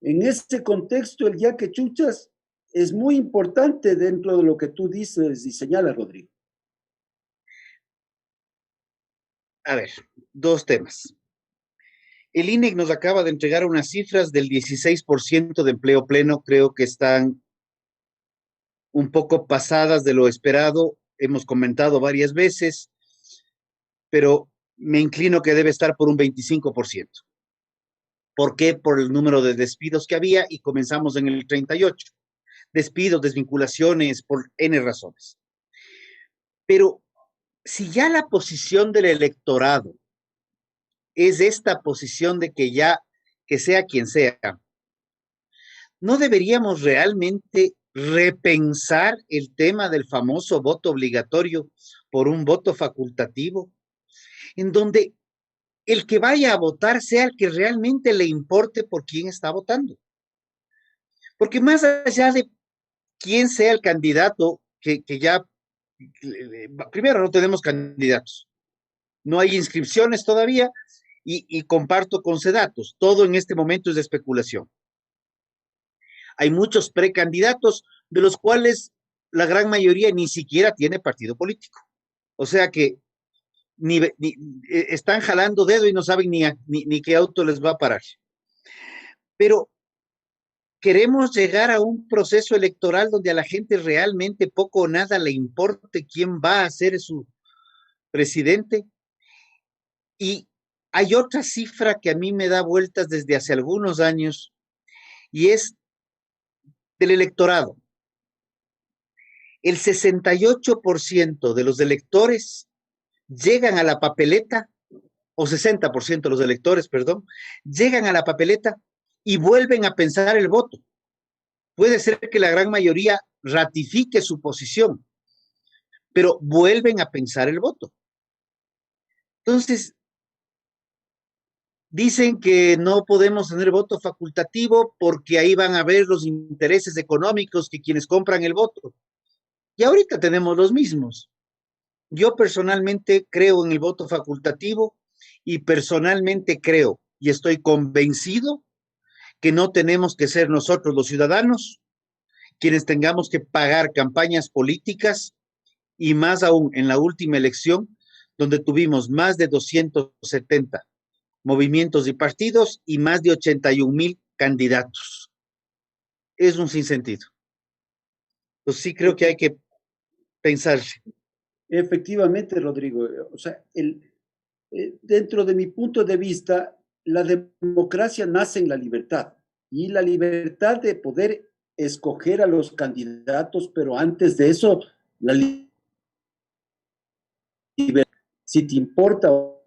En ese contexto, el ya que chuchas es muy importante dentro de lo que tú dices y señalas, Rodrigo. A ver, dos temas. El INEC nos acaba de entregar unas cifras del 16% de empleo pleno, creo que están un poco pasadas de lo esperado, hemos comentado varias veces, pero me inclino que debe estar por un 25%. ¿Por qué? Por el número de despidos que había y comenzamos en el 38. Despidos, desvinculaciones, por N razones. Pero si ya la posición del electorado es esta posición de que ya, que sea quien sea, ¿no deberíamos realmente repensar el tema del famoso voto obligatorio por un voto facultativo, en donde el que vaya a votar sea el que realmente le importe por quién está votando? Porque más allá de quién sea el candidato, que ya, primero no tenemos candidatos, no hay inscripciones todavía, y comparto con Sedatos, todo en este momento es de especulación. Hay muchos precandidatos, de los cuales la gran mayoría ni siquiera tiene partido político. O sea que están jalando dedo y no saben ni qué auto les va a parar. Pero queremos llegar a un proceso electoral donde a la gente realmente poco o nada le importe quién va a ser su presidente. Y hay otra cifra que a mí me da vueltas desde hace algunos años, y es del electorado. El 68% de los electores llegan a la papeleta, o 60% de los electores, perdón, llegan a la papeleta y vuelven a pensar el voto. Puede ser que la gran mayoría ratifique su posición, pero vuelven a pensar el voto. Entonces, dicen que no podemos tener voto facultativo porque ahí van a ver los intereses económicos que quienes compran el voto. Y ahorita tenemos los mismos. Yo personalmente creo en el voto facultativo y personalmente creo y estoy convencido que no tenemos que ser nosotros los ciudadanos quienes tengamos que pagar campañas políticas, y más aún en la última elección, donde tuvimos más de 270 movimientos y partidos y más de 81,000 candidatos. Es un sinsentido. Pues sí creo que hay que pensar. Efectivamente, Rodrigo. O sea, dentro de mi punto de vista, la democracia nace en la libertad y la libertad de poder escoger a los candidatos, pero antes de eso, la libertad, si te importa o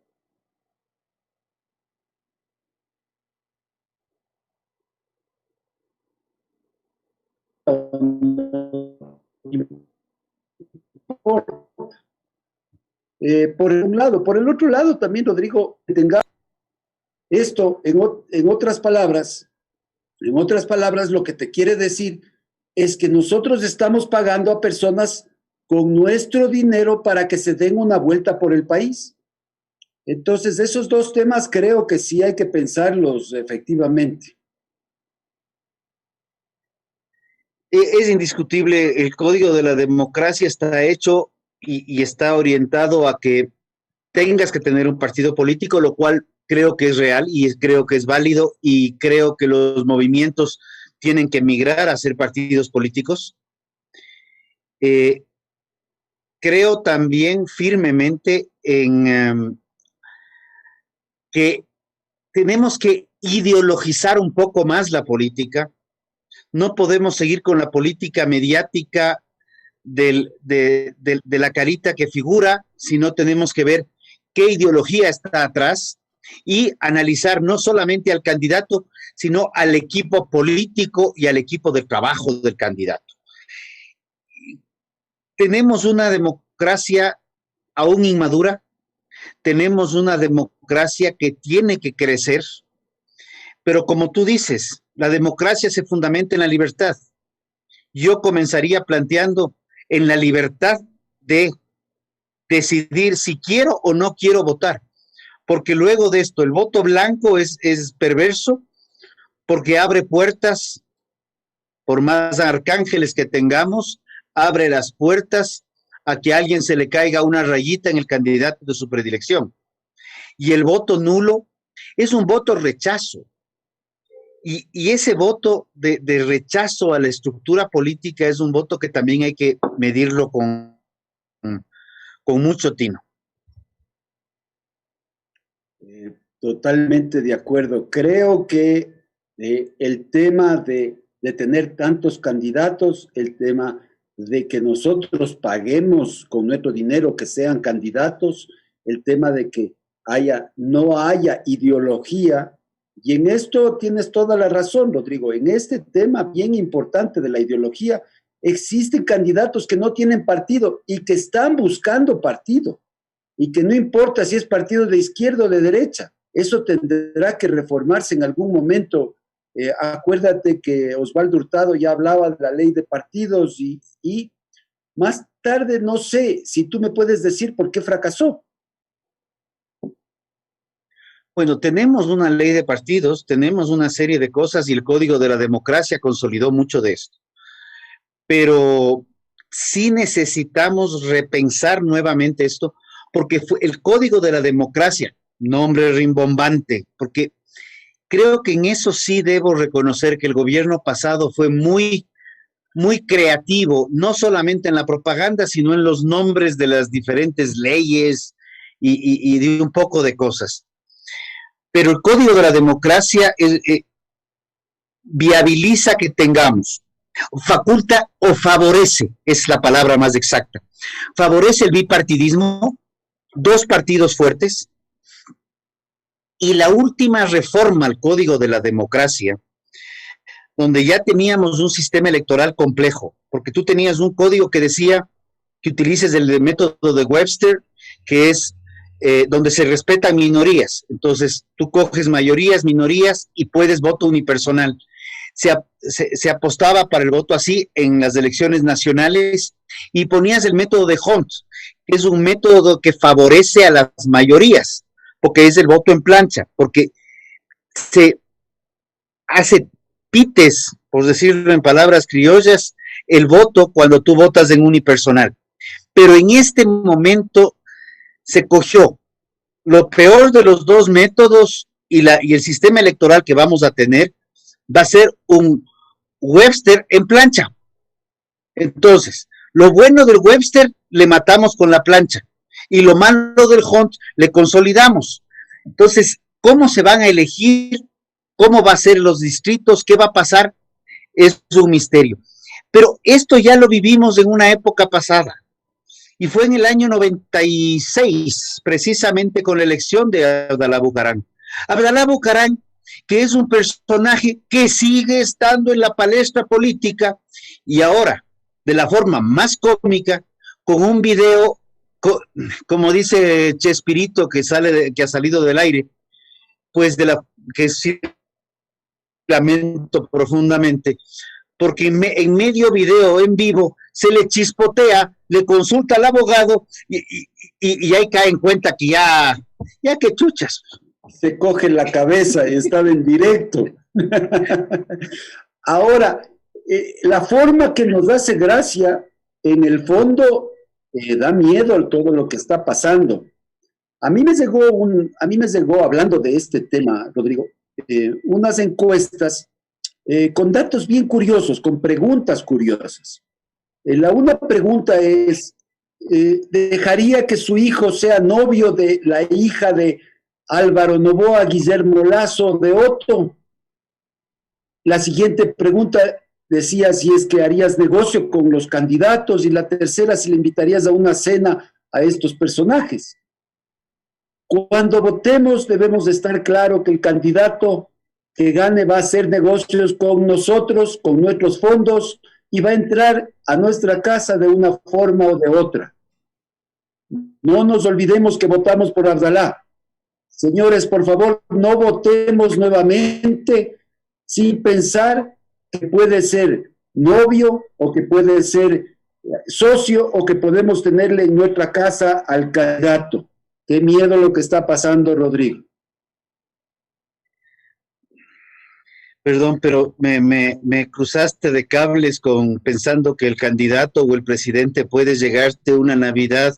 no importa. Por un lado. Por el otro lado, también, Rodrigo, tenga esto en otras palabras, lo que te quiere decir es que nosotros estamos pagando a personas con nuestro dinero para que se den una vuelta por el país. Entonces, esos dos temas creo que sí hay que pensarlos efectivamente. Es indiscutible, el código de la democracia está hecho y está orientado a que tengas que tener un partido político, lo cual creo que es real y creo que es válido, y creo que los movimientos tienen que migrar a ser partidos políticos. Eh, Creo también firmemente en que tenemos que ideologizar un poco más la política. No podemos seguir con la política mediática de la carita que figura, sino tenemos que ver qué ideología está atrás y analizar no solamente al candidato, sino al equipo político y al equipo de trabajo del candidato. Tenemos una democracia aún inmadura, tenemos una democracia que tiene que crecer, pero como tú dices, la democracia se fundamenta en la libertad. Yo comenzaría planteando en la libertad de decidir si quiero o no quiero votar, porque luego de esto el voto blanco es perverso, porque abre puertas, por más arcángeles que tengamos, abre las puertas a que a alguien se le caiga una rayita en el candidato de su predilección. Y el voto nulo es un voto rechazo. Y ese voto de rechazo a la estructura política es un voto que también hay que medirlo con mucho tino. Totalmente de acuerdo. Creo que el tema de tener tantos candidatos, el tema de que nosotros paguemos con nuestro dinero que sean candidatos, el tema de que no haya ideología. Y en esto tienes toda la razón, Rodrigo. En este tema bien importante de la ideología, existen candidatos que no tienen partido y que están buscando partido. Y que no importa si es partido de izquierda o de derecha, eso tendrá que reformarse en algún momento. Acuérdate que Osvaldo Hurtado ya hablaba de la ley de partidos y más tarde no sé si tú me puedes decir por qué fracasó. Bueno, tenemos una ley de partidos, tenemos una serie de cosas y el Código de la Democracia consolidó mucho de esto. Pero sí necesitamos repensar nuevamente esto, porque fue el Código de la Democracia, nombre rimbombante, porque creo que en eso sí debo reconocer que el gobierno pasado fue muy, muy creativo, no solamente en la propaganda, sino en los nombres de las diferentes leyes y de un poco de cosas. Pero el Código de la Democracia viabiliza que tengamos, faculta o favorece, es la palabra más exacta, favorece el bipartidismo, dos partidos fuertes, y la última reforma al Código de la Democracia, donde ya teníamos un sistema electoral complejo, porque tú tenías un código que decía que utilices el método de Webster, que es donde se respetan minorías. Entonces, tú coges mayorías, minorías y puedes voto unipersonal. Se apostaba para el voto así en las elecciones nacionales y ponías el método de Hunt, que es un método que favorece a las mayorías, porque es el voto en plancha, porque se hace pites, por decirlo en palabras criollas, el voto cuando tú votas en unipersonal. Pero en este momento se cogió lo peor de los dos métodos y el sistema electoral que vamos a tener va a ser un Webster en plancha. Entonces, lo bueno del Webster le matamos con la plancha y lo malo del Hunt le consolidamos. Entonces, ¿cómo se van a elegir? ¿Cómo va a ser los distritos? ¿Qué va a pasar? Es un misterio. Pero esto ya lo vivimos en una época pasada. Y fue en el año 96, precisamente con la elección de Abdalá Bucaram. Abdalá Bucaram, que es un personaje que sigue estando en la palestra política y ahora, de la forma más cómica, con un video, como dice Chespirito, que ha salido del aire, pues que sí lamento profundamente, porque en medio video, en vivo, se le chispotea, le consulta al abogado y ahí cae en cuenta que ya que chuchas. Se coge la cabeza y estaba en directo. Ahora, la forma que nos hace gracia, en el fondo, da miedo todo lo que está pasando. A mí me llegó hablando de este tema, Rodrigo, unas encuestas con datos bien curiosos, con preguntas curiosas. Una pregunta es, ¿dejaría que su hijo sea novio de la hija de Álvaro Noboa, Guillermo Lasso, de Otto? La siguiente pregunta decía si es que harías negocio con los candidatos, y la tercera si le invitarías a una cena a estos personajes. Cuando votemos debemos estar claro que el candidato que gane va a hacer negocios con nosotros, con nuestros fondos, y va a entrar a nuestra casa de una forma o de otra. No nos olvidemos que votamos por Abdalá. Señores, por favor, no votemos nuevamente sin pensar que puede ser novio o que puede ser socio o que podemos tenerle en nuestra casa al candidato. Qué miedo lo que está pasando, Rodrigo. Perdón, pero me cruzaste de cables pensando que el candidato o el presidente puede llegarte una Navidad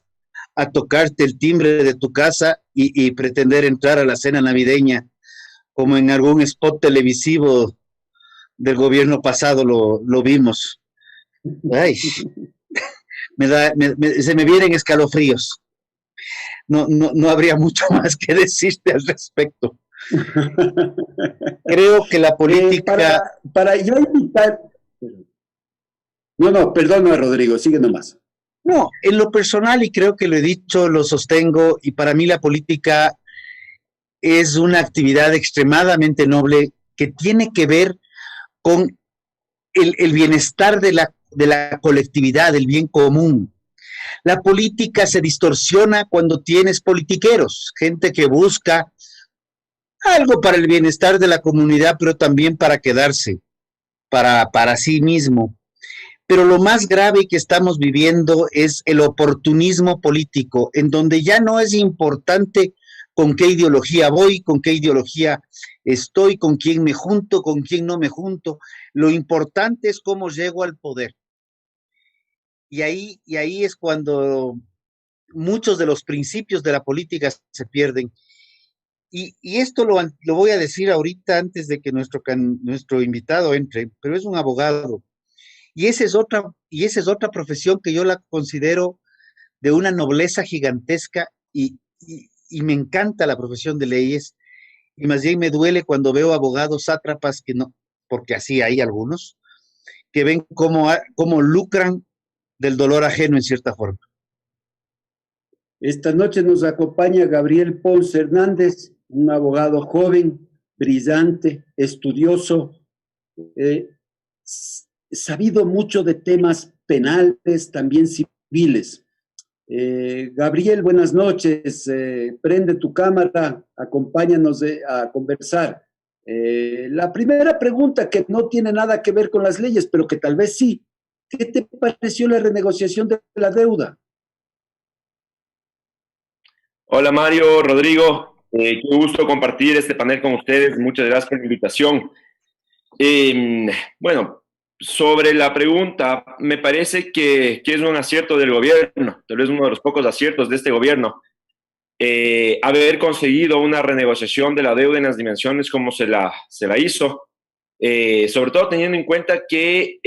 a tocarte el timbre de tu casa y pretender entrar a la cena navideña, como en algún spot televisivo del gobierno pasado lo vimos. Ay, se me vienen escalofríos. No habría mucho más que decirte al respecto. Creo que la política... para yo invitar... No, perdona, Rodrigo, sigue nomás. No, en lo personal, y creo que lo he dicho, lo sostengo, y para mí la política es una actividad extremadamente noble que tiene que ver con el bienestar de la colectividad, del bien común. La política se distorsiona cuando tienes politiqueros, gente que busca algo para el bienestar de la comunidad, pero también para quedarse, para sí mismo. Pero lo más grave que estamos viviendo es el oportunismo político, en donde ya no es importante con qué ideología voy, con qué ideología estoy, con quién me junto, con quién no me junto. Lo importante es cómo llego al poder. Y ahí es cuando muchos de los principios de la política se pierden. Y esto lo voy a decir ahorita antes de que nuestro invitado entre, pero es un abogado. Y esa es otra profesión que yo la considero de una nobleza gigantesca y me encanta la profesión de leyes. Y más bien me duele cuando veo abogados sátrapas que no, porque así hay algunos, que ven cómo lucran del dolor ajeno en cierta forma. Esta noche nos acompaña Gabriel Ponce Hernández, un abogado joven, brillante, estudioso, sabido mucho de temas penales, también civiles. Gabriel, buenas noches. Prende tu cámara, acompáñanos a conversar. La primera pregunta, que no tiene nada que ver con las leyes, pero que tal vez sí. ¿Qué te pareció la renegociación de la deuda? Hola Mario, Rodrigo, qué gusto compartir este panel con ustedes. Muchas gracias por la invitación. Bueno, sobre la pregunta, me parece que es un acierto del gobierno, tal vez uno de los pocos aciertos de este gobierno, haber conseguido una renegociación de la deuda en las dimensiones como se la hizo, sobre todo teniendo en cuenta que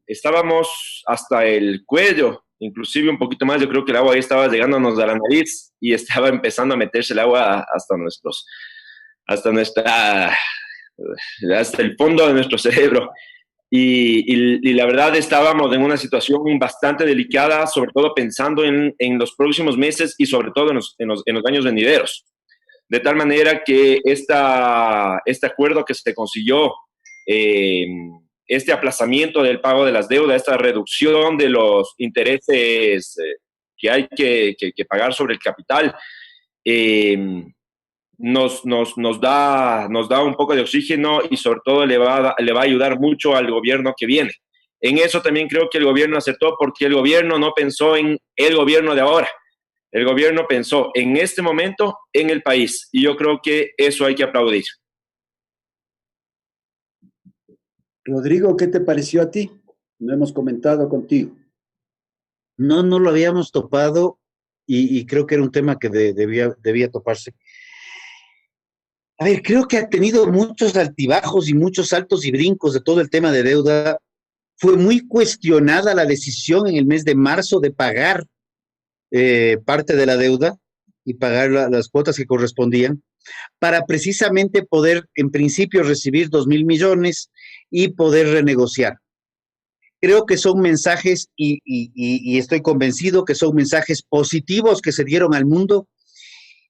estábamos hasta el cuello, inclusive un poquito más. Yo creo que el agua ahí estaba llegándonos a la nariz y estaba empezando a meterse el agua hasta el fondo de nuestro cerebro. Y la verdad estábamos en una situación bastante delicada, sobre todo pensando en los próximos meses y sobre todo en los años venideros. De tal manera que este acuerdo que se consiguió, este aplazamiento del pago de las deudas, esta reducción de los intereses que hay que pagar sobre el capital, nos da un poco de oxígeno y sobre todo le va a ayudar mucho al gobierno que viene. En eso también creo que el gobierno acertó, porque el gobierno no pensó en el gobierno de ahora. El gobierno pensó en este momento en el país, y yo creo que eso hay que aplaudir. Rodrigo, ¿qué te pareció a ti? No hemos comentado contigo. No lo habíamos topado y creo que era un tema que debía toparse. A ver, creo que ha tenido muchos altibajos y muchos saltos y brincos de todo el tema de deuda. Fue muy cuestionada la decisión en el mes de marzo de pagar parte de la deuda y pagar las cuotas que correspondían, para precisamente poder, en principio, recibir 2.000 millones y poder renegociar. Creo que son mensajes, y estoy convencido que son mensajes positivos que se dieron al mundo,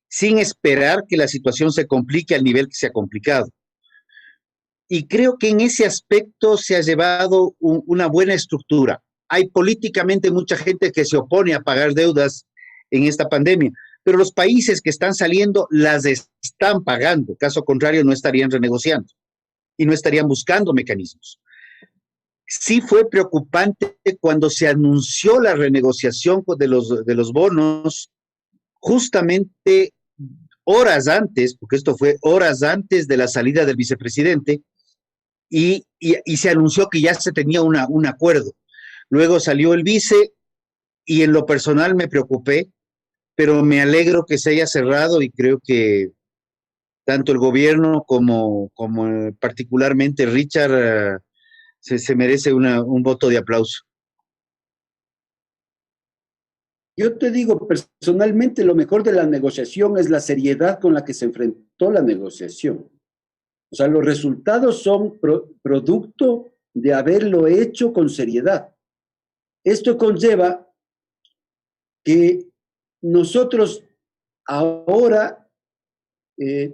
sin esperar que la situación se complique al nivel que se ha complicado. Y creo que en ese aspecto se ha llevado una buena estructura. Hay políticamente mucha gente que se opone a pagar deudas en esta pandemia, pero los países que están saliendo las están pagando. Caso contrario, no estarían renegociando y no estarían buscando mecanismos. Sí fue preocupante cuando se anunció la renegociación de los bonos, justamente horas antes, porque esto fue horas antes de la salida del vicepresidente, y se anunció que ya se tenía un acuerdo. Luego salió el vice y en lo personal me preocupé, pero me alegro que se haya cerrado y creo que tanto el gobierno como particularmente Richard se merece un voto de aplauso. Yo te digo, personalmente, lo mejor de la negociación es la seriedad con la que se enfrentó la negociación. O sea, los resultados son producto de haberlo hecho con seriedad. Esto conlleva que nosotros ahora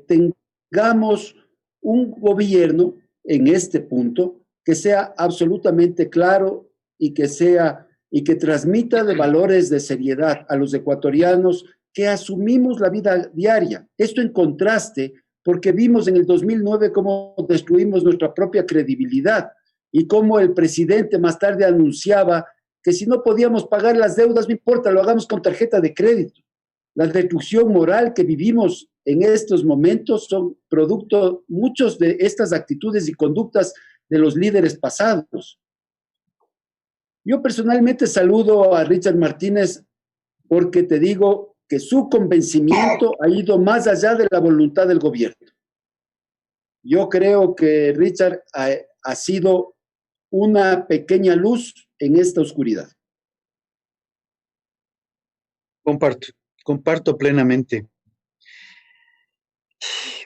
tengamos un gobierno en este punto que sea absolutamente claro y que transmita de valores de seriedad a los ecuatorianos que asumimos la vida diaria. Esto en contraste, porque vimos en el 2009 cómo destruimos nuestra propia credibilidad y cómo el presidente más tarde anunciaba que si no podíamos pagar las deudas, no importa, lo hagamos con tarjeta de crédito. La destrucción moral que vivimos en estos momentos son producto, muchos de estas actitudes y conductas de los líderes pasados. Yo personalmente saludo a Richard Martínez porque te digo que su convencimiento ha ido más allá de la voluntad del gobierno. Yo creo que Richard ha sido una pequeña luz en esta oscuridad. Comparto plenamente.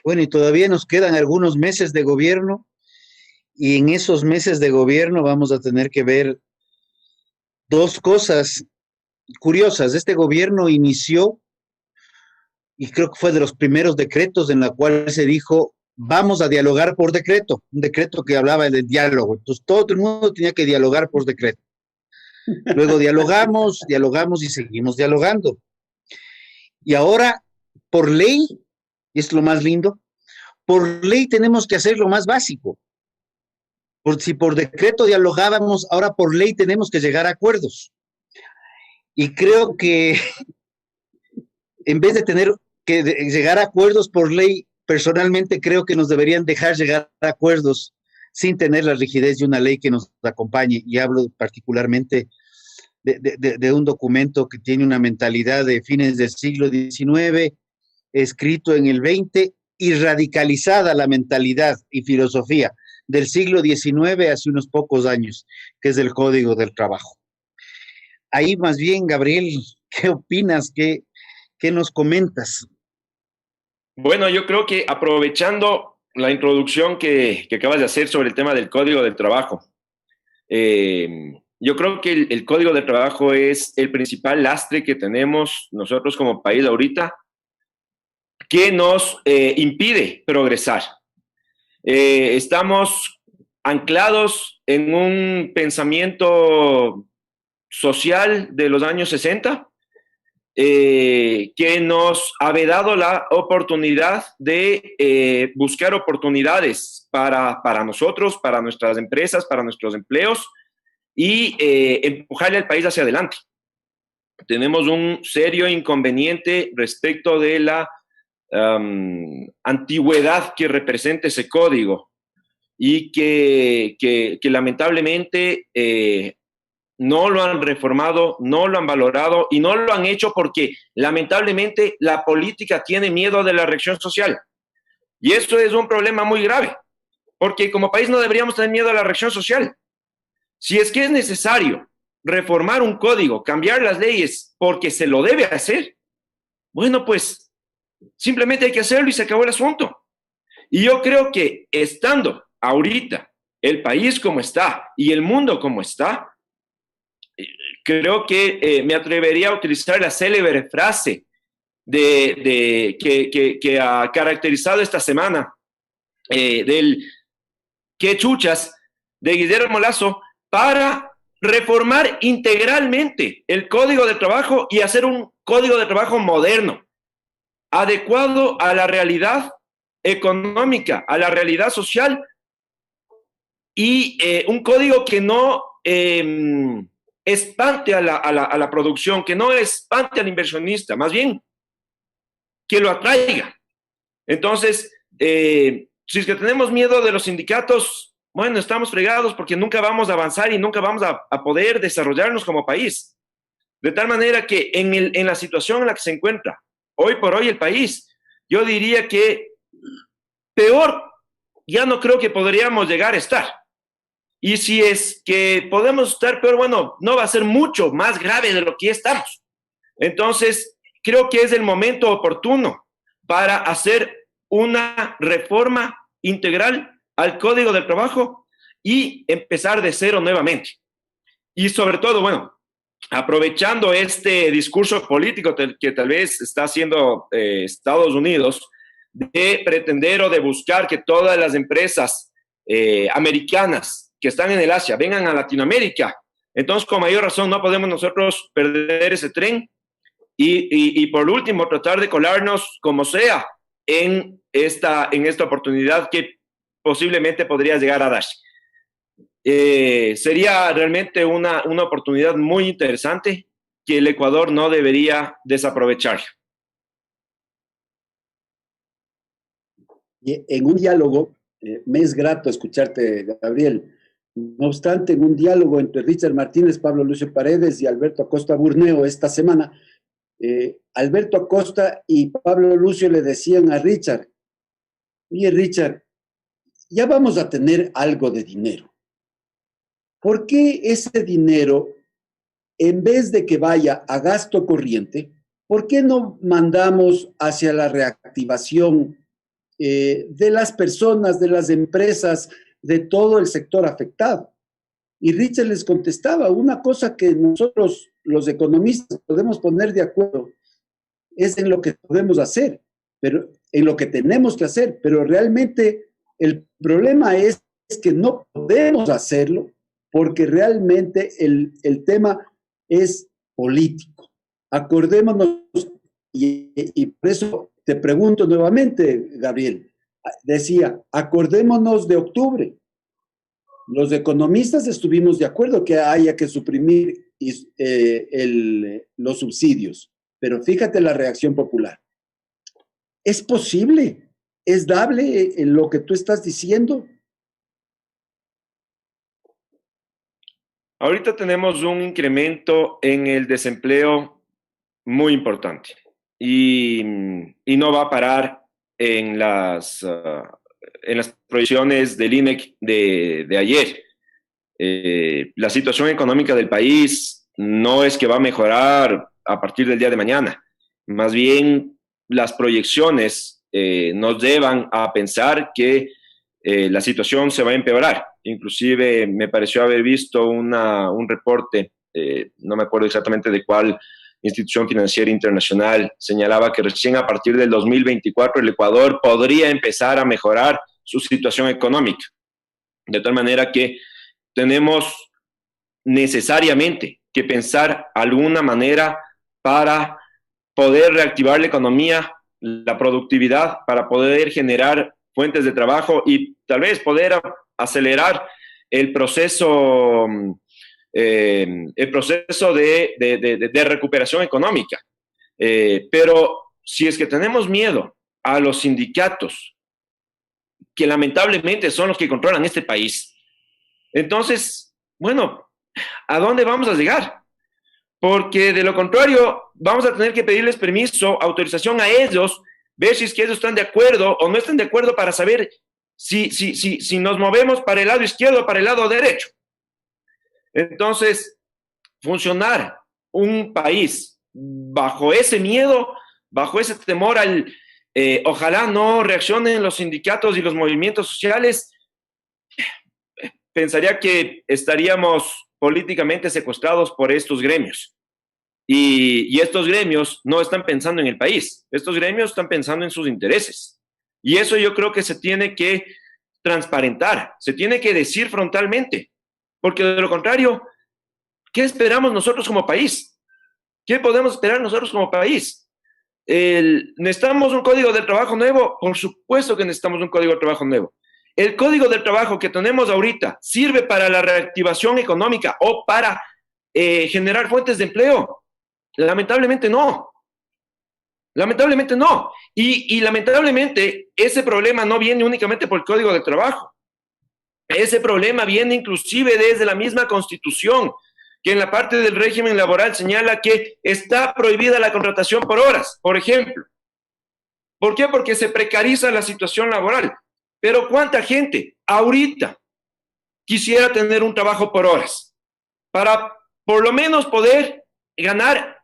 Bueno, y todavía nos quedan algunos meses de gobierno y en esos meses de gobierno vamos a tener que ver dos cosas curiosas. Este gobierno inició, y creo que fue de los primeros decretos en la cual se dijo, vamos a dialogar por decreto, un decreto que hablaba del diálogo. Entonces todo el mundo tenía que dialogar por decreto. Luego dialogamos y seguimos dialogando. Y ahora, por ley, y es lo más lindo, por ley tenemos que hacer lo más básico. Si por decreto dialogábamos, ahora por ley tenemos que llegar a acuerdos. Y creo que en vez de tener que llegar a acuerdos por ley, personalmente creo que nos deberían dejar llegar a acuerdos sin tener la rigidez de una ley que nos acompañe. Y hablo particularmente de un documento que tiene una mentalidad de fines del siglo XIX, escrito en el XX, y radicalizada la mentalidad y filosofía del siglo XIX hace unos pocos años, que es el Código del Trabajo. Ahí más bien, Gabriel, ¿qué opinas? ¿Qué nos comentas? Bueno, yo creo que aprovechando la introducción que acabas de hacer sobre el tema del Código del Trabajo, yo creo que el Código del Trabajo es el principal lastre que tenemos nosotros como país ahorita, que nos impide progresar. Estamos anclados en un pensamiento social de los años 60, que nos ha vedado la oportunidad de buscar oportunidades para nosotros, para nuestras empresas, para nuestros empleos y empujarle al país hacia adelante. Tenemos un serio inconveniente respecto de la antigüedad que representa ese código y que lamentablemente no lo han reformado, no lo han valorado y no lo han hecho porque lamentablemente la política tiene miedo de la reacción social. Y esto es un problema muy grave, porque como país no deberíamos tener miedo a la reacción social. Si es que es necesario reformar un código, cambiar las leyes porque se lo debe hacer, bueno, pues simplemente hay que hacerlo y se acabó el asunto. Y yo creo que estando ahorita el país como está y el mundo como está, creo que me atrevería a utilizar la célebre frase que ha caracterizado esta semana del "qué chuchas" de Guillermo Lazo para reformar integralmente el Código de Trabajo y hacer un Código de Trabajo moderno, adecuado a la realidad económica, a la realidad social y un código que no espante a la producción, que no espante al inversionista, más bien que lo atraiga. Entonces, si es que tenemos miedo de los sindicatos, bueno, estamos fregados porque nunca vamos a avanzar y nunca vamos a poder desarrollarnos como país. De tal manera que en la situación en la que se encuentra hoy por hoy el país, yo diría que peor ya no creo que podríamos llegar a estar. Y si es que podemos estar peor, bueno, no va a ser mucho más grave de lo que ya estamos. Entonces, creo que es el momento oportuno para hacer una reforma integral al Código del Trabajo y empezar de cero nuevamente. Y sobre todo, bueno, aprovechando este discurso político que tal vez está haciendo Estados Unidos, de pretender o de buscar que todas las empresas americanas que están en el Asia vengan a Latinoamérica. Entonces, con mayor razón, no podemos nosotros perder ese tren y por último, tratar de colarnos como sea en esta oportunidad que posiblemente podría llegar a darse. Sería realmente una oportunidad muy interesante que el Ecuador no debería desaprovechar. Y en un diálogo, me es grato escucharte, Gabriel. No obstante, en un diálogo entre Richard Martínez, Pablo Lucio Paredes y Alberto Acosta Burneo esta semana, Alberto Acosta y Pablo Lucio le decían a Richard: oye, Richard, ya vamos a tener algo de dinero. ¿Por qué ese dinero, en vez de que vaya a gasto corriente, por qué no mandamos hacia la reactivación de las personas, de las empresas, de todo el sector afectado? Y Richard les contestaba: una cosa que nosotros, los economistas, podemos poner de acuerdo es en lo que podemos hacer, pero en lo que tenemos que hacer, pero realmente el problema es que no podemos hacerlo porque realmente el tema es político. Acordémonos, y por eso te pregunto nuevamente, Gabriel, decía, acordémonos de octubre. Los economistas estuvimos de acuerdo que haya que suprimir los subsidios, pero fíjate la reacción popular. ¿Es posible? ¿Es dable en lo que tú estás diciendo? Ahorita tenemos un incremento en el desempleo muy importante y no va a parar en las proyecciones del INEC de ayer. La situación económica del país no es que va a mejorar a partir del día de mañana. Más bien, las proyecciones nos llevan a pensar que la situación se va a empeorar. Inclusive me pareció haber visto un reporte, no me acuerdo exactamente de cuál institución financiera internacional, señalaba que recién a partir del 2024 el Ecuador podría empezar a mejorar su situación económica. De tal manera que tenemos necesariamente que pensar alguna manera para poder reactivar la economía, la productividad, para poder generar fuentes de trabajo y tal vez poder acelerar el proceso de recuperación económica. Pero si es que tenemos miedo a los sindicatos, que lamentablemente son los que controlan este país, entonces, bueno, ¿a dónde vamos a llegar? Porque de lo contrario, vamos a tener que pedirles permiso, autorización a ellos, ver si es que ellos están de acuerdo o no están de acuerdo para saber si nos movemos para el lado izquierdo o para el lado derecho. Entonces, funcionar un país bajo ese miedo, bajo ese temor ojalá no reaccionen los sindicatos y los movimientos sociales, pensaría que estaríamos políticamente secuestrados por estos gremios. Y estos gremios no están pensando en el país, estos gremios están pensando en sus intereses. Y eso yo creo que se tiene que transparentar, se tiene que decir frontalmente, porque de lo contrario, ¿qué esperamos nosotros como país? ¿Qué podemos esperar nosotros como país? ¿Necesitamos un código del trabajo nuevo? Por supuesto que necesitamos un código del trabajo nuevo. ¿El código del trabajo que tenemos ahorita sirve para la reactivación económica o para generar fuentes de empleo? Lamentablemente no. Lamentablemente no. Y lamentablemente ese problema no viene únicamente por el código del trabajo. Ese problema viene inclusive desde la misma Constitución, que en la parte del régimen laboral señala que está prohibida la contratación por horas, por ejemplo. ¿Por qué? Porque se precariza la situación laboral. Pero ¿cuánta gente ahorita quisiera tener un trabajo por horas para por lo menos poder ganar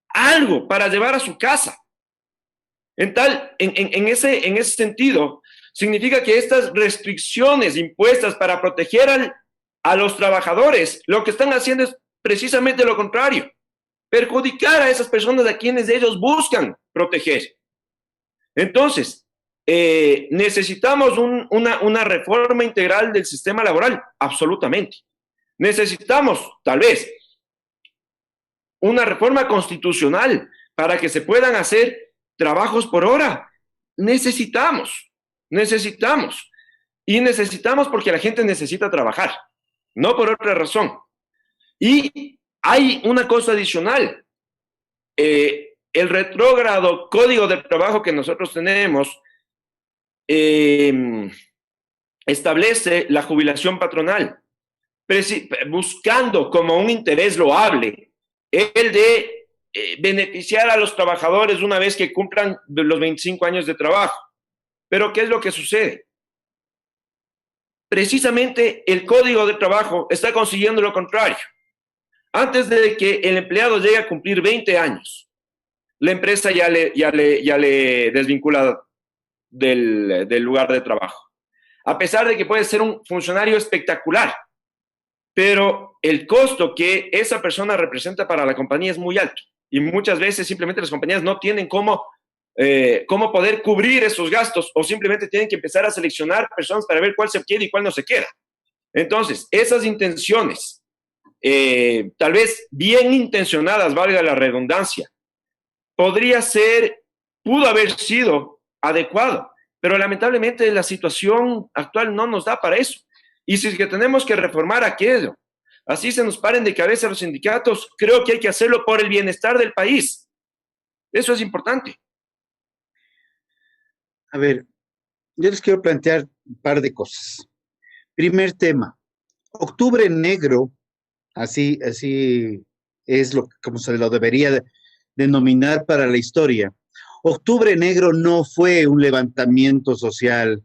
algo para llevar a su casa? En ese sentido, significa que estas restricciones impuestas para proteger a los trabajadores, lo que están haciendo es precisamente lo contrario, perjudicar a esas personas a quienes ellos buscan proteger. Entonces, ¿necesitamos una reforma integral del sistema laboral? Absolutamente. Necesitamos, tal vez, una reforma constitucional para que se puedan hacer trabajos por hora. Necesitamos. Y necesitamos porque la gente necesita trabajar, no por otra razón. Y hay una cosa adicional. El retrógrado código de trabajo que nosotros tenemos establece la jubilación patronal, buscando como un interés loable el de beneficiar a los trabajadores una vez que cumplan los 25 años de trabajo. Pero ¿qué es lo que sucede? Precisamente el código de trabajo está consiguiendo lo contrario. Antes de que el empleado llegue a cumplir 20 años, la empresa ya le desvincula del lugar de trabajo. A pesar de que puede ser un funcionario espectacular, pero el costo que esa persona representa para la compañía es muy alto. Y muchas veces simplemente las compañías no tienen cómo poder cubrir esos gastos, o simplemente tienen que empezar a seleccionar personas para ver cuál se queda y cuál no se queda. Entonces, esas intenciones, tal vez bien intencionadas, valga la redundancia, pudo haber sido adecuado, pero lamentablemente la situación actual no nos da para eso. Y si es que tenemos que reformar aquello, así se nos paren de cabeza los sindicatos, creo que hay que hacerlo por el bienestar del país. Eso es importante. A ver, yo les quiero plantear un par de cosas. Primer tema, Octubre Negro, así es como se lo debería denominar para la historia. Octubre Negro no fue un levantamiento social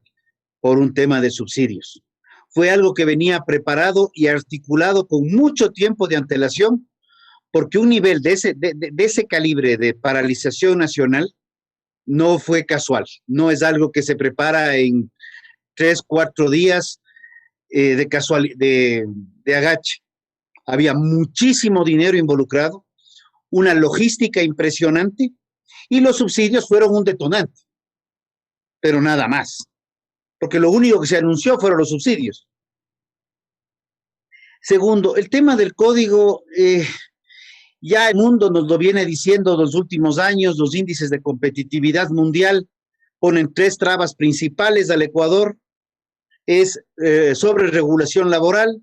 por un tema de subsidios. Fue algo que venía preparado y articulado con mucho tiempo de antelación, porque un nivel de ese calibre de paralización nacional no fue casual, no es algo que se prepara en 3, 4 días de agache. Había muchísimo dinero involucrado, una logística impresionante, y los subsidios fueron un detonante, pero nada más, porque lo único que se anunció fueron los subsidios. Segundo, el tema del código, ya el mundo nos lo viene diciendo los últimos años, los índices de competitividad mundial ponen 3 trabas principales al Ecuador, es sobre regulación laboral,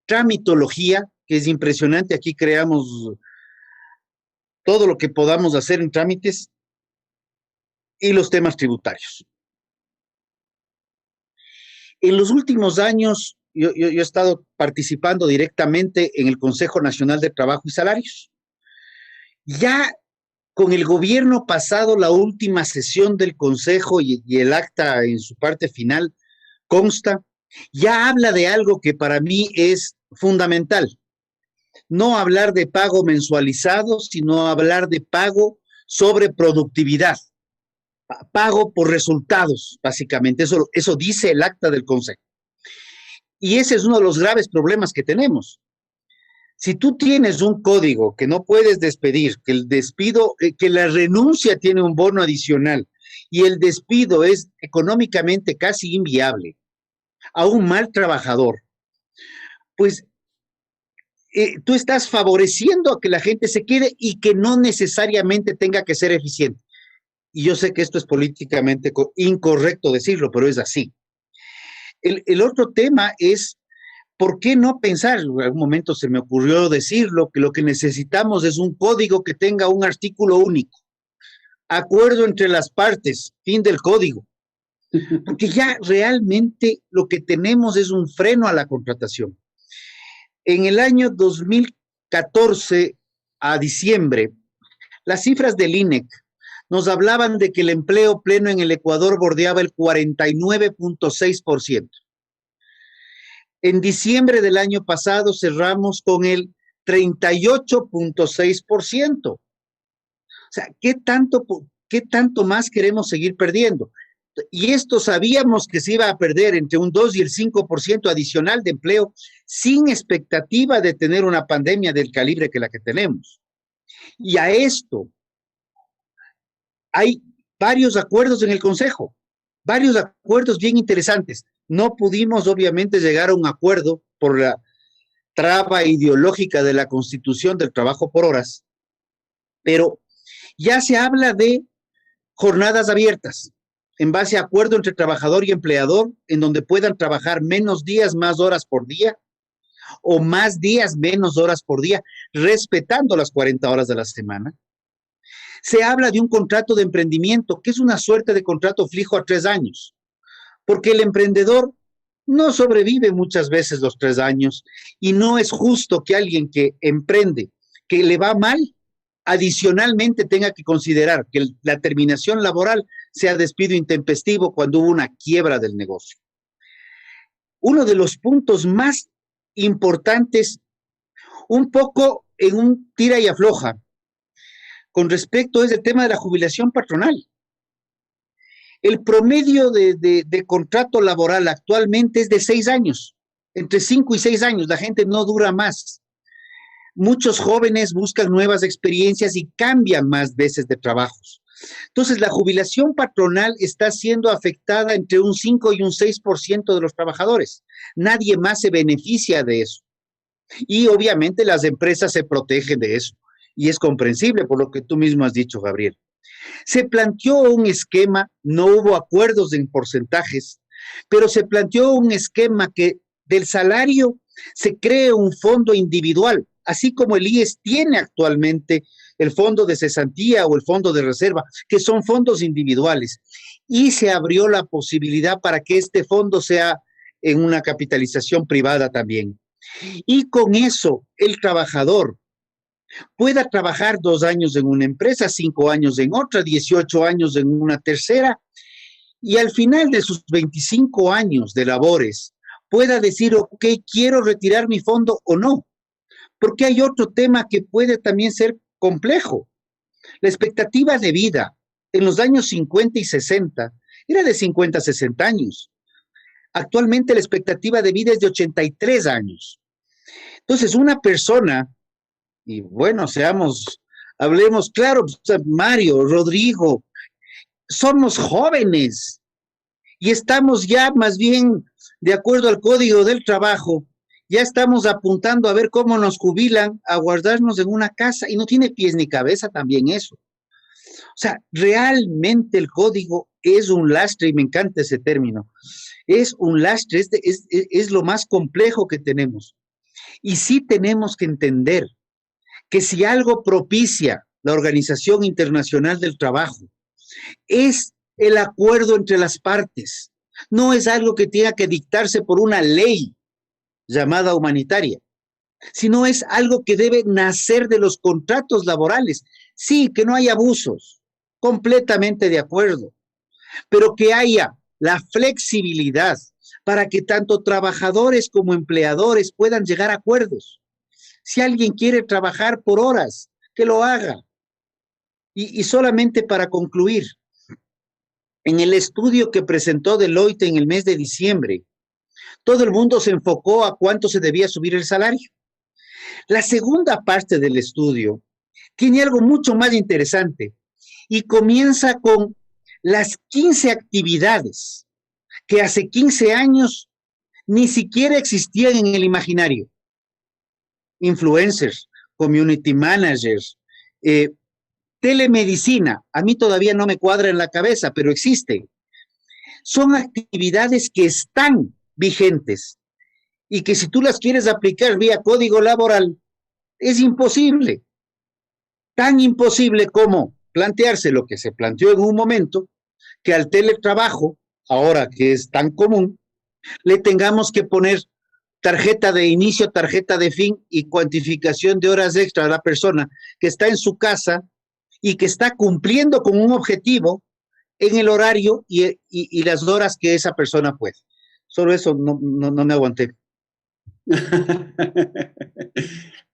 tramitología, que es impresionante, aquí creamos todo lo que podamos hacer en trámites, y los temas tributarios. En los últimos años, yo he estado participando directamente en el Consejo Nacional de Trabajo y Salarios. Ya con el gobierno pasado, la última sesión del Consejo y el acta en su parte final consta, ya habla de algo que para mí es fundamental. No hablar de pago mensualizado, sino hablar de pago sobre productividad. Pago por resultados, básicamente. Eso dice el acta del Consejo. Y ese es uno de los graves problemas que tenemos. Si tú tienes un código que no puedes despedir, que el despido, que la renuncia tiene un bono adicional y el despido es económicamente casi inviable a un mal trabajador, pues tú estás favoreciendo a que la gente se quede y que no necesariamente tenga que ser eficiente. Y yo sé que esto es políticamente incorrecto decirlo, pero es así. El otro tema es, ¿por qué no pensar? En algún momento se me ocurrió decirlo, que lo que necesitamos es un código que tenga un artículo único. Acuerdo entre las partes, fin del código. porque ya realmente lo que tenemos es un freno a la contratación. En el año 2014 a diciembre, las cifras del INEC nos hablaban de que el empleo pleno en el Ecuador bordeaba el 49.6%. En diciembre del año pasado cerramos con el 38.6%. O sea, ¿qué tanto más queremos seguir perdiendo? Y esto sabíamos que se iba a perder entre un 2 y el 5% adicional de empleo sin expectativa de tener una pandemia del calibre que la que tenemos. Y a esto hay varios acuerdos en el Consejo, varios acuerdos bien interesantes. No pudimos obviamente llegar a un acuerdo por la traba ideológica de la Constitución del trabajo por horas, pero ya se habla de jornadas abiertas, en base a acuerdo entre trabajador y empleador, en donde puedan trabajar menos días, más horas por día, o más días, menos horas por día, respetando las 40 horas de la semana. Se habla de un contrato de emprendimiento, que es una suerte de contrato fijo a 3 años, porque el emprendedor no sobrevive muchas veces los 3 años, y no es justo que alguien que emprende, que le va mal, adicionalmente tenga que considerar que la terminación laboral sea despido intempestivo cuando hubo una quiebra del negocio. Uno de los puntos más importantes, un poco en un tira y afloja, con respecto es el tema de la jubilación patronal. El promedio de contrato laboral actualmente es de 6 años, entre 5 y 6 años, la gente no dura más. Muchos jóvenes buscan nuevas experiencias y cambian más veces de trabajos. Entonces, la jubilación patronal está siendo afectada entre un 5 y un 6% de los trabajadores. Nadie más se beneficia de eso. Y obviamente las empresas se protegen de eso. Y es comprensible por lo que tú mismo has dicho, Gabriel. Se planteó un esquema, no hubo acuerdos en porcentajes, pero se planteó un esquema que del salario se cree un fondo individual, así como el IES tiene actualmente el fondo de cesantía o el fondo de reserva, que son fondos individuales, y se abrió la posibilidad para que este fondo sea en una capitalización privada también. Y con eso el trabajador pueda trabajar 2 años en una empresa, 5 años en otra, 18 años en una tercera, y al final de sus 25 años de labores pueda decir, ok, quiero retirar mi fondo o no. Porque hay otro tema que puede también ser complejo. La expectativa de vida en los años 50 y 60 era de 50 a 60 años. Actualmente la expectativa de vida es de 83 años. Entonces, una persona, y bueno, hablemos claro, Mario, Rodrigo, somos jóvenes y estamos ya más bien, de acuerdo al Código del Trabajo, ya estamos apuntando a ver cómo nos jubilan, a guardarnos en una casa, y no tiene pies ni cabeza también eso. O sea, realmente el código es un lastre, y me encanta ese término, es un lastre, es lo más complejo que tenemos. Y sí tenemos que entender que si algo propicia la Organización Internacional del Trabajo, es el acuerdo entre las partes, no es algo que tenga que dictarse por una ley llamada humanitaria, sino es algo que debe nacer de los contratos laborales. Sí, que no haya abusos, completamente de acuerdo, pero que haya la flexibilidad para que tanto trabajadores como empleadores puedan llegar a acuerdos. Si alguien quiere trabajar por horas, que lo haga. Y solamente para concluir, en el estudio que presentó Deloitte en el mes de diciembre, todo el mundo se enfocó a cuánto se debía subir el salario. La segunda parte del estudio tiene algo mucho más interesante y comienza con las 15 actividades que hace 15 años ni siquiera existían en el imaginario. Influencers, community managers, telemedicina, a mí todavía no me cuadra en la cabeza, pero existe. Son actividades que están vigentes y que si tú las quieres aplicar vía código laboral, es imposible. Tan imposible como plantearse lo que se planteó en un momento, que al teletrabajo ahora que es tan común, le tengamos que poner tarjeta de inicio, tarjeta de fin y cuantificación de horas extra a la persona que está en su casa y que está cumpliendo con un objetivo en el horario y las horas que esa persona puede. Solo eso no me aguanté.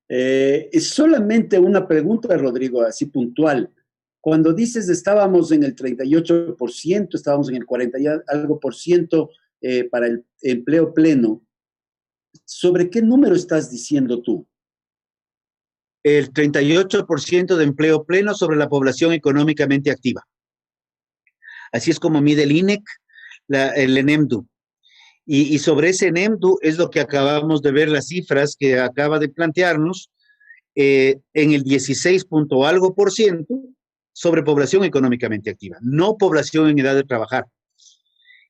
Es solamente una pregunta, Rodrigo, así puntual. Cuando dices estábamos en el 38%, estábamos en el 40 y algo por ciento para el empleo pleno, ¿sobre qué número estás diciendo tú? El 38% de empleo pleno sobre la población económicamente activa. Así es como mide el INEC, el ENEMDU. Y sobre ese ENEMDU es lo que acabamos de ver, las cifras que acaba de plantearnos, en el 16 punto algo por ciento sobre población económicamente activa, no población en edad de trabajar.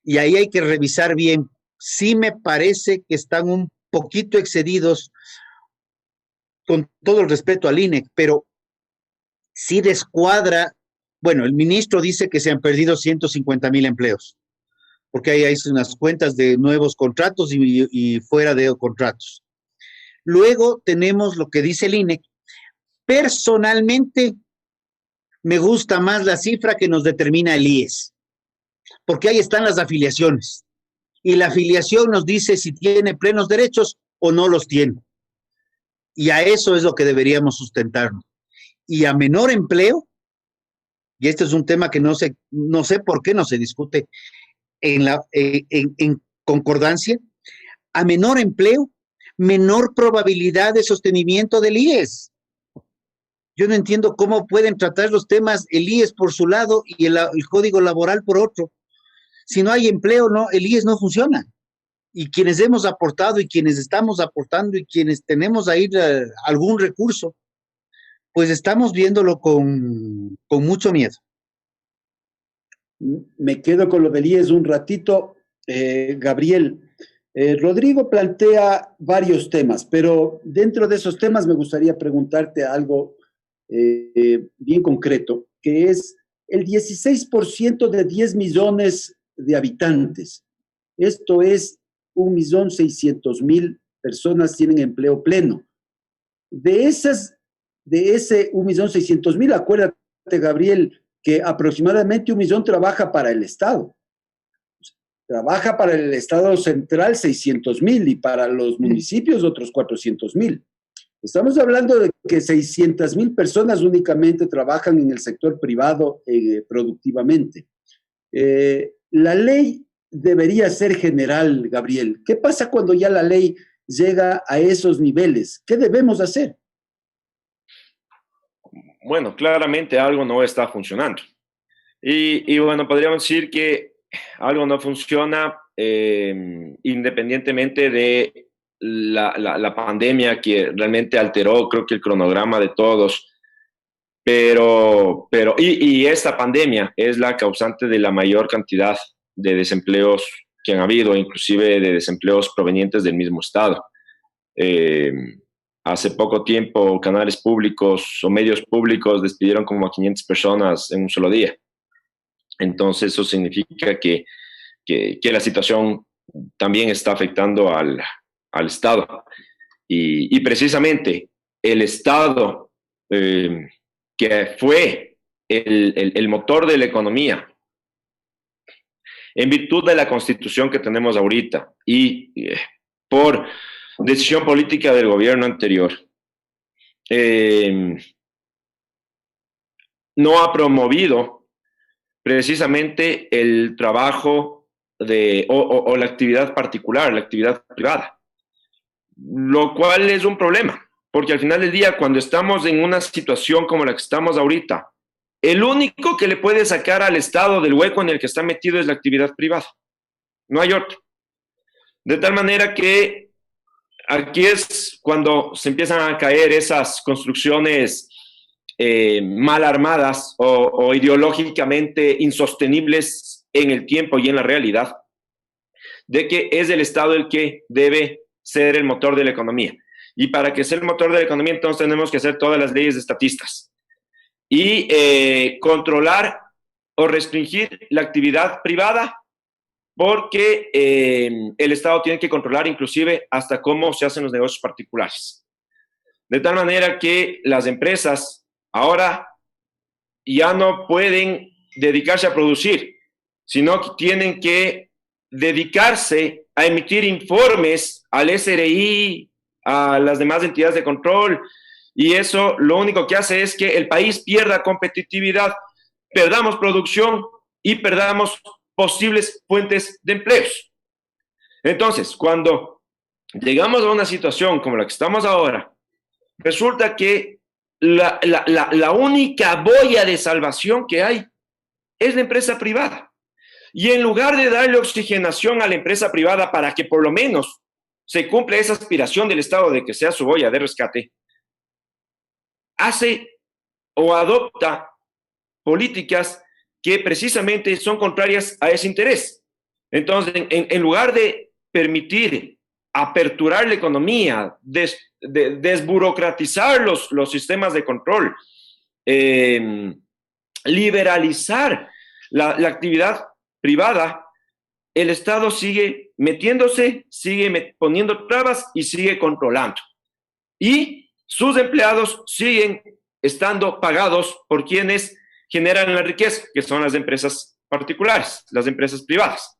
Y ahí hay que revisar bien. Sí me parece que están un poquito excedidos, con todo el respeto al INEC, pero sí descuadra. Bueno, el ministro dice que se han perdido 150,000 empleos, porque ahí hay unas cuentas de nuevos contratos y fuera de contratos. Luego tenemos lo que dice el INEC. Personalmente, me gusta más la cifra que nos determina el IES, porque ahí están las afiliaciones. Y la afiliación nos dice si tiene plenos derechos o no los tiene. Y a eso es lo que deberíamos sustentarnos. Y a menor empleo, y este es un tema que no sé por qué no se discute en concordancia, a menor empleo, menor probabilidad de sostenimiento del IES. Yo no entiendo cómo pueden tratar los temas el IES por su lado y el Código Laboral por otro. Si no hay empleo, no, el IES no funciona. Y quienes hemos aportado y quienes estamos aportando y quienes tenemos ahí algún recurso, pues estamos viéndolo con mucho miedo. Me quedo con lo del IES un ratito. Gabriel, Rodrigo plantea varios temas, pero dentro de esos temas me gustaría preguntarte algo bien concreto, que es el 16% de 10 millones de habitantes. Esto es 1.600.000 personas tienen empleo pleno. De ese 1.600.000, acuérdate, Gabriel, que aproximadamente 1 millón trabaja para el Estado. Trabaja para el Estado central 600.000 y para los municipios otros 400.000. Estamos hablando de que 600.000 personas únicamente trabajan en el sector privado productivamente. La ley debería ser general, Gabriel. ¿Qué pasa cuando ya la ley llega a esos niveles? ¿Qué debemos hacer? Bueno, claramente algo no está funcionando. Y bueno, podríamos decir que algo no funciona independientemente de la pandemia que realmente alteró, creo que el cronograma de todos. Y esta pandemia es la causante de la mayor cantidad de desempleos que han habido, inclusive de desempleos provenientes del mismo Estado. Hace poco tiempo, canales públicos o medios públicos despidieron como a 500 personas en un solo día. Entonces, eso significa que la situación también está afectando al Estado. Y precisamente el Estado, que fue el motor de la economía, en virtud de la Constitución que tenemos ahorita y por decisión política del gobierno anterior, no ha promovido precisamente el trabajo o la actividad particular, la actividad privada, lo cual es un problema, porque al final del día, cuando estamos en una situación como la que estamos ahorita, el único que le puede sacar al Estado del hueco en el que está metido es la actividad privada. No hay otro. De tal manera que aquí es cuando se empiezan a caer esas construcciones mal armadas o ideológicamente insostenibles en el tiempo y en la realidad, de que es el Estado el que debe ser el motor de la economía. Y para que sea el motor de la economía, entonces tenemos que hacer todas las leyes estatistas y controlar o restringir la actividad privada porque el Estado tiene que controlar inclusive hasta cómo se hacen los negocios particulares. De tal manera que las empresas ahora ya no pueden dedicarse a producir, sino que tienen que dedicarse a emitir informes al SRI, a las demás entidades de control, y eso lo único que hace es que el país pierda competitividad, perdamos producción y perdamos posibles fuentes de empleos. Entonces, cuando llegamos a una situación como la que estamos ahora, resulta que la única boya de salvación que hay es la empresa privada. Y en lugar de darle oxigenación a la empresa privada para que por lo menos se cumpla esa aspiración del Estado de que sea su boya de rescate, hace o adopta políticas que precisamente son contrarias a ese interés. Entonces, en lugar de permitir aperturar la economía, desburocratizar los sistemas de control, liberalizar la actividad privada, el Estado sigue metiéndose, sigue poniendo trabas y sigue controlando. Y sus empleados siguen estando pagados por quienes generan la riqueza, que son las empresas particulares, las empresas privadas.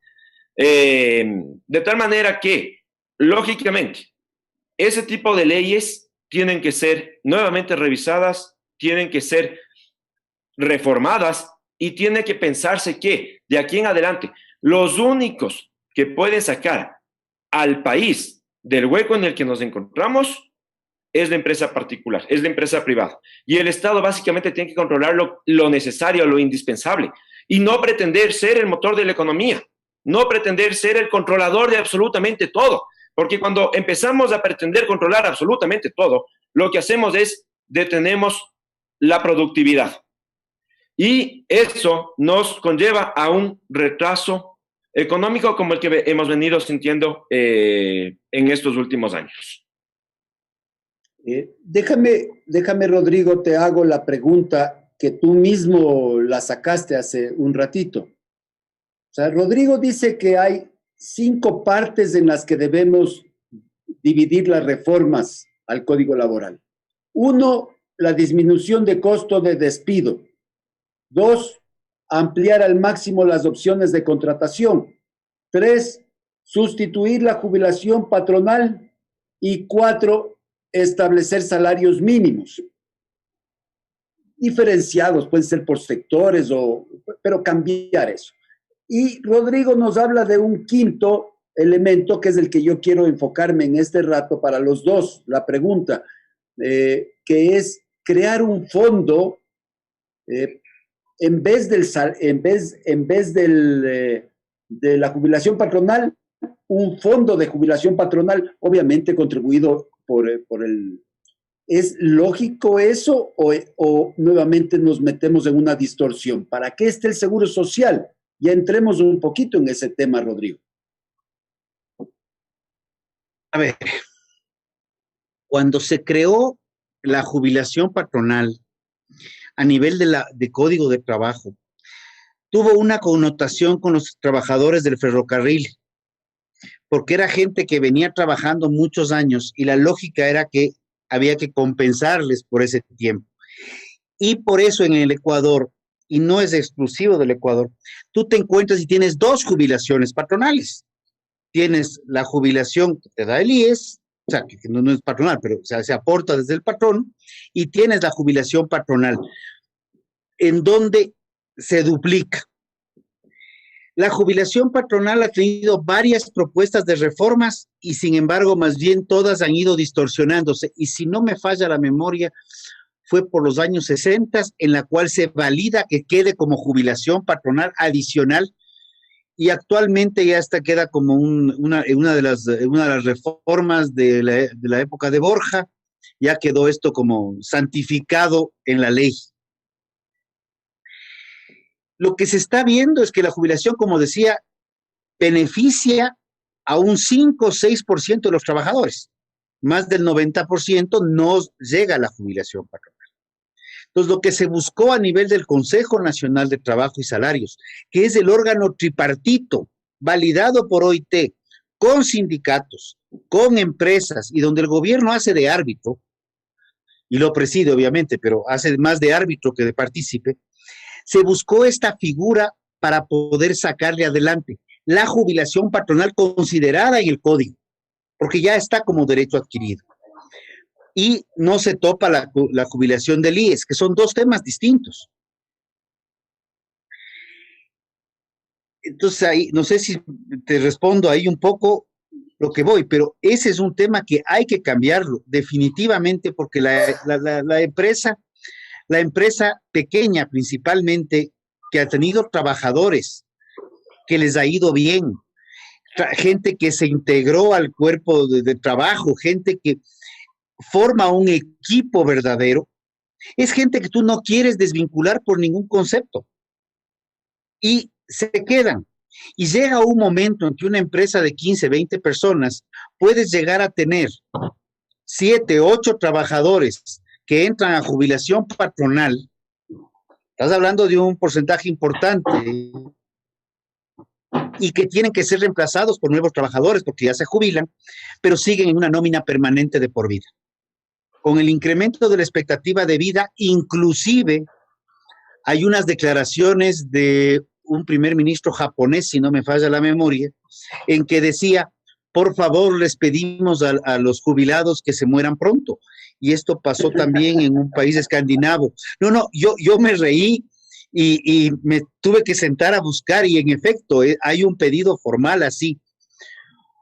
De tal manera que, lógicamente, ese tipo de leyes tienen que ser nuevamente revisadas, tienen que ser reformadas y tiene que pensarse que de aquí en adelante los únicos que pueden sacar al país del hueco en el que nos encontramos es la empresa particular, es la empresa privada. Y el Estado básicamente tiene que controlar lo necesario, lo indispensable, y no pretender ser el motor de la economía, no pretender ser el controlador de absolutamente todo, porque cuando empezamos a pretender controlar absolutamente todo, lo que hacemos es detenemos la productividad. Y eso nos conlleva a un retraso económico como el que hemos venido sintiendo en estos últimos años. Déjame, Rodrigo, te hago la pregunta que tú mismo la sacaste hace un ratito. O sea, Rodrigo dice que hay 5 partes en las que debemos dividir las reformas al Código Laboral. 1, la disminución de costo de despido. 2, ampliar al máximo las opciones de contratación. 3, sustituir la jubilación patronal. Y 4, establecer salarios mínimos. Diferenciados, pueden ser por sectores, pero cambiar eso. Y Rodrigo nos habla de un 5º elemento, que es el que yo quiero enfocarme en este rato para los dos, la pregunta, que es crear un fondo en vez de la jubilación patronal, un fondo de jubilación patronal, obviamente contribuido por el... ¿Es lógico eso o nuevamente nos metemos en una distorsión? ¿Para qué está el seguro social? Ya entremos un poquito en ese tema, Rodrigo. A ver, cuando se creó la jubilación patronal a nivel de Código de Trabajo, tuvo una connotación con los trabajadores del ferrocarril, porque era gente que venía trabajando muchos años y la lógica era que había que compensarles por ese tiempo. Y por eso en el Ecuador, y no es exclusivo del Ecuador, tú te encuentras y tienes 2 jubilaciones patronales. Tienes la jubilación que te da el IES, o sea, que no es patronal, pero o sea, se aporta desde el patrón, y tienes la jubilación patronal, en donde se duplica. La jubilación patronal ha tenido varias propuestas de reformas y sin embargo, más bien todas han ido distorsionándose. Y si no me falla la memoria, fue por los años 60 en la cual se valida que quede como jubilación patronal adicional y actualmente ya hasta queda como una de las reformas de la época de Borja, ya quedó esto como santificado en la ley. Lo que se está viendo es que la jubilación, como decía, beneficia a un 5 o 6% de los trabajadores. Más del 90% no llega a la jubilación patronal. Entonces, lo que se buscó a nivel del Consejo Nacional de Trabajo y Salarios, que es el órgano tripartito validado por OIT, con sindicatos, con empresas, y donde el gobierno hace de árbitro, y lo preside obviamente, pero hace más de árbitro que de partícipe, se buscó esta figura para poder sacarle adelante la jubilación patronal considerada en el código, porque ya está como derecho adquirido. Y no se topa la jubilación del IES, que son dos temas distintos. Entonces ahí, no sé si te respondo ahí un poco lo que voy, pero ese es un tema que hay que cambiarlo definitivamente, porque la empresa pequeña principalmente, que ha tenido trabajadores, que les ha ido bien, gente que se integró al cuerpo de trabajo, gente que forma un equipo verdadero, es gente que tú no quieres desvincular por ningún concepto. Y se quedan. Y llega un momento en que una empresa de 15, 20 personas puedes llegar a tener 7, 8 trabajadores que entran a jubilación patronal. Estás hablando de un porcentaje importante y que tienen que ser reemplazados por nuevos trabajadores porque ya se jubilan, pero siguen en una nómina permanente de por vida. Con el incremento de la expectativa de vida, inclusive hay unas declaraciones de un primer ministro japonés, si no me falla la memoria, en que decía, por favor, les pedimos a los jubilados que se mueran pronto. Y esto pasó también en un país escandinavo. No, yo me reí y me tuve que sentar a buscar y en efecto hay un pedido formal así.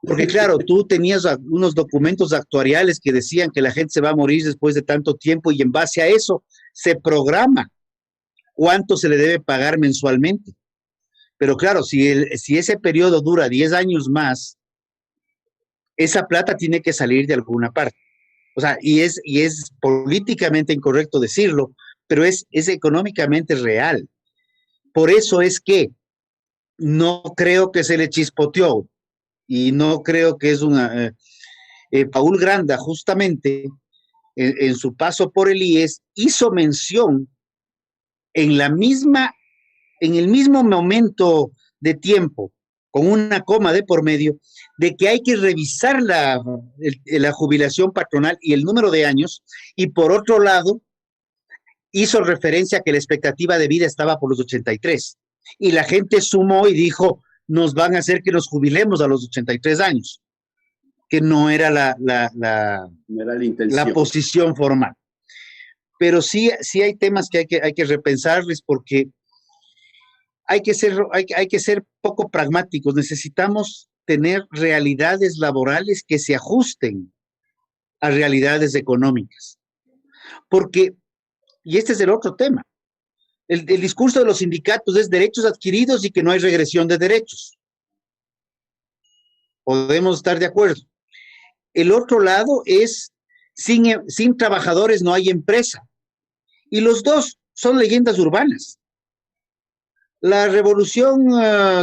Porque claro, tú tenías unos documentos actuariales que decían que la gente se va a morir después de tanto tiempo y en base a eso se programa cuánto se le debe pagar mensualmente. Pero claro, si ese periodo dura 10 años más, esa plata tiene que salir de alguna parte. O sea, y es políticamente incorrecto decirlo, pero es económicamente real. Por eso es que no creo que se le chispoteó y no creo que es una... Paul Granda, justamente, en su paso por el IES, hizo mención en el mismo momento de tiempo, con una coma de por medio, de que hay que revisar la jubilación patronal y el número de años, y por otro lado, hizo referencia a que la expectativa de vida estaba por los 83, y la gente sumó y dijo, nos van a hacer que nos jubilemos a los 83 años, que no era la posición formal. Pero sí hay temas que hay que repensarles porque hay que ser poco pragmáticos. Necesitamos tener realidades laborales que se ajusten a realidades económicas. Porque, y este es el otro tema, el discurso de los sindicatos es derechos adquiridos y que no hay regresión de derechos. Podemos estar de acuerdo. El otro lado es, sin trabajadores no hay empresa. Y los dos son leyendas urbanas. La revolución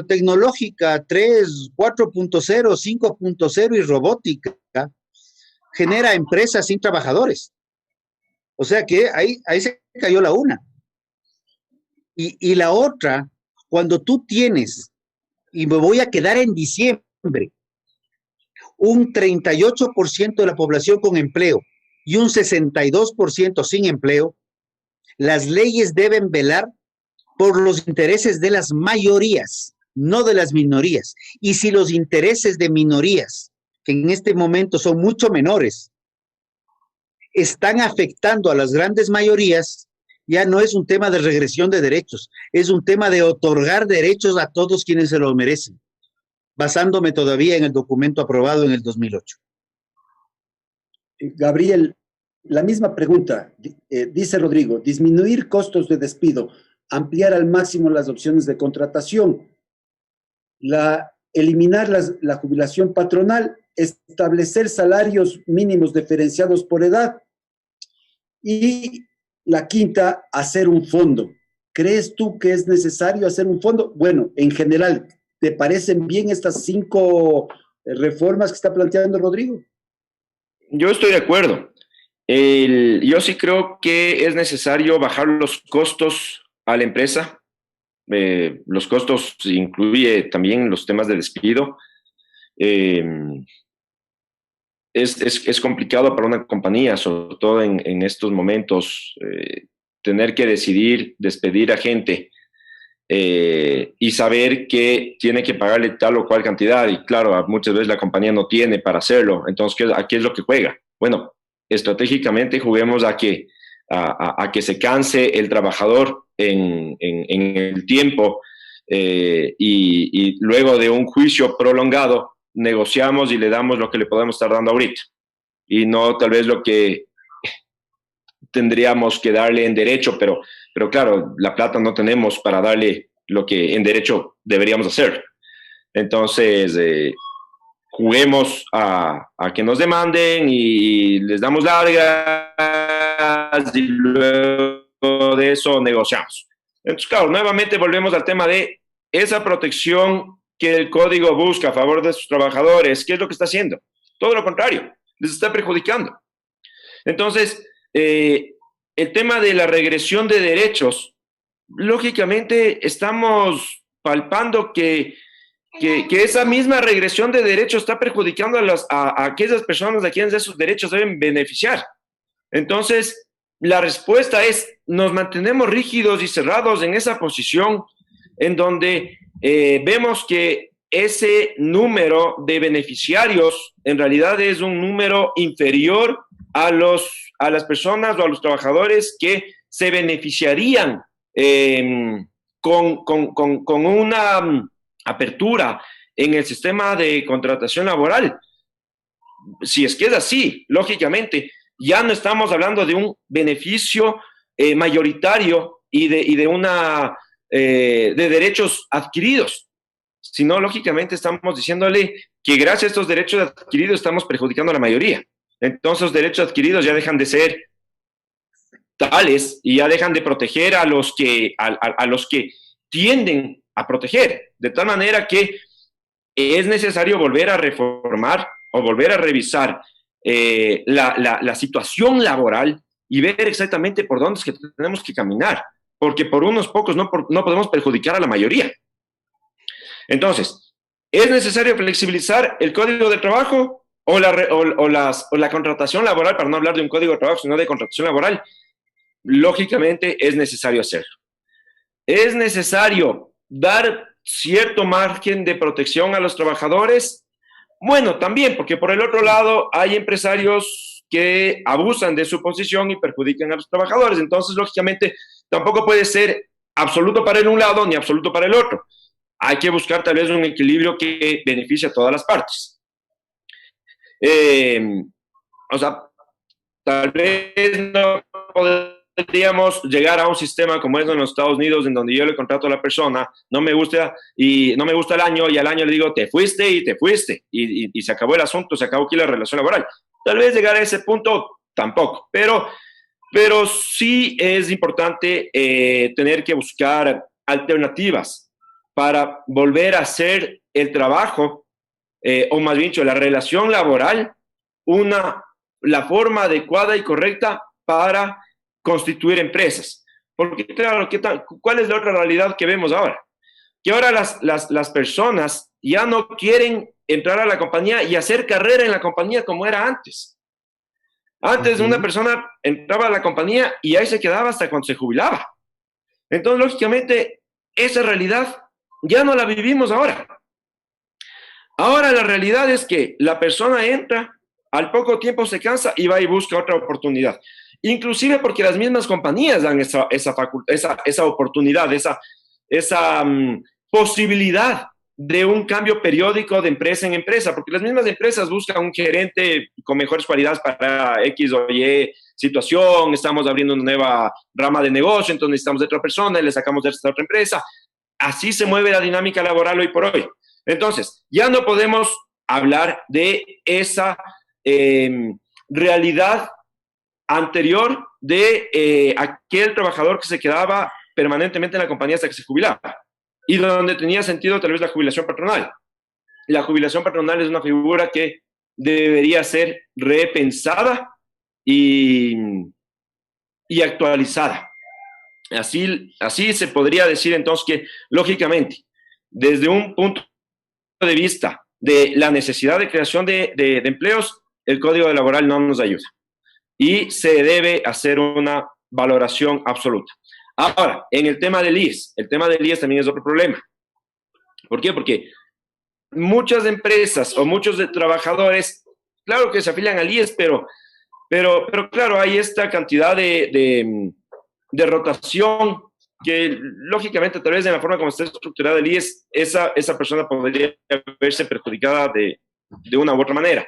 tecnológica 3, 4.0, 5.0 y robótica genera empresas sin trabajadores. O sea que ahí se cayó la una. Y la otra, cuando tú tienes, y me voy a quedar en diciembre, un 38% de la población con empleo y un 62% sin empleo, las leyes deben velar por los intereses de las mayorías, no de las minorías. Y si los intereses de minorías, que en este momento son mucho menores, están afectando a las grandes mayorías, ya no es un tema de regresión de derechos, es un tema de otorgar derechos a todos quienes se los merecen, basándome todavía en el documento aprobado en el 2008. Gabriel, la misma pregunta, dice Rodrigo, disminuir costos de despido, ampliar al máximo las opciones de contratación, eliminar la jubilación patronal, establecer salarios mínimos diferenciados por edad y la quinta, hacer un fondo. ¿Crees tú que es necesario hacer un fondo? Bueno, en general, ¿te parecen bien estas 5 reformas que está planteando Rodrigo? Yo estoy de acuerdo. Yo sí creo que es necesario bajar los costos a la empresa, los costos incluye también los temas de despido. Es complicado para una compañía, sobre todo en estos momentos, tener que decidir despedir a gente y saber que tiene que pagarle tal o cual cantidad. Y claro, muchas veces la compañía no tiene para hacerlo. Entonces, ¿a qué es lo que juega? Bueno, estratégicamente juguemos a que se canse el trabajador en el tiempo y luego de un juicio prolongado negociamos y le damos lo que le podemos estar dando ahorita y no tal vez lo que tendríamos que darle en derecho, pero claro, la plata no tenemos para darle lo que en derecho deberíamos hacer. Entonces, juguemos a que nos demanden y les damos largas y luego de eso negociamos. Entonces, claro, nuevamente volvemos al tema de esa protección que el código busca a favor de sus trabajadores. ¿Qué es lo que está haciendo? Todo lo contrario, les está perjudicando. Entonces, el tema de la regresión de derechos, lógicamente estamos palpando que esa misma regresión de derechos está perjudicando a aquellas personas a quienes esos derechos deben beneficiar. Entonces, la respuesta es, nos mantenemos rígidos y cerrados en esa posición en donde vemos que ese número de beneficiarios en realidad es un número inferior a las personas o a los trabajadores que se beneficiarían con una apertura en el sistema de contratación laboral. Si es que es así, lógicamente, ya no estamos hablando de un beneficio mayoritario y de derechos adquiridos, sino lógicamente estamos diciéndole que gracias a estos derechos adquiridos estamos perjudicando a la mayoría. Entonces los derechos adquiridos ya dejan de ser tales y ya dejan de proteger a los que tienden a proteger, de tal manera que es necesario volver a reformar o volver a revisar la situación laboral y ver exactamente por dónde es que tenemos que caminar, porque por unos pocos no podemos perjudicar a la mayoría. Entonces, ¿es necesario flexibilizar el código de trabajo o la contratación laboral, para no hablar de un código de trabajo, sino de contratación laboral? Lógicamente es necesario hacerlo. ¿Es necesario dar cierto margen de protección a los trabajadores? Bueno, también, porque por el otro lado hay empresarios que abusan de su posición y perjudican a los trabajadores. Entonces, lógicamente, tampoco puede ser absoluto para el un lado ni absoluto para el otro. Hay que buscar tal vez un equilibrio que beneficie a todas las partes. O sea, tal vez no podríamos llegar a un sistema como es en los Estados Unidos, en donde yo le contrato a la persona, no me gusta el año, y al año le digo, te fuiste y se acabó el asunto, se acabó aquí la relación laboral. Tal vez llegar a ese punto tampoco, pero sí es importante tener que buscar alternativas para volver a hacer el trabajo, o más bien dicho, la relación laboral, la forma adecuada y correcta para constituir empresas. Porque claro, ¿cuál es la otra realidad que vemos ahora? Que ahora las personas ya no quieren entrar a la compañía y hacer carrera en la compañía como era antes. Antes una persona entraba a la compañía y ahí se quedaba hasta cuando se jubilaba. Entonces, lógicamente, esa realidad ya no la vivimos ahora. Ahora la realidad es que la persona entra, al poco tiempo se cansa y va y busca otra oportunidad. Inclusive porque las mismas compañías dan esa oportunidad, esa posibilidad de un cambio periódico de empresa en empresa, porque las mismas empresas buscan un gerente con mejores cualidades para X o Y situación, estamos abriendo una nueva rama de negocio, entonces necesitamos de otra persona y le sacamos de esta otra empresa. Así se mueve la dinámica laboral hoy por hoy. Entonces, ya no podemos hablar de esa realidad anterior de aquel trabajador que se quedaba permanentemente en la compañía hasta que se jubilaba y donde tenía sentido tal vez la jubilación patronal. La jubilación patronal es una figura que debería ser repensada y actualizada. Así se podría decir entonces que, lógicamente, desde un punto de vista de la necesidad de creación de empleos, el Código Laboral no nos ayuda y se debe hacer una valoración absoluta. Ahora, en el tema del IES también es otro problema. ¿Por qué? Porque muchas empresas o muchos de trabajadores, claro que se afilian al IES, pero claro, hay esta cantidad de rotación que lógicamente tal vez en la forma como está estructurada el IES, esa persona podría verse perjudicada de una u otra manera.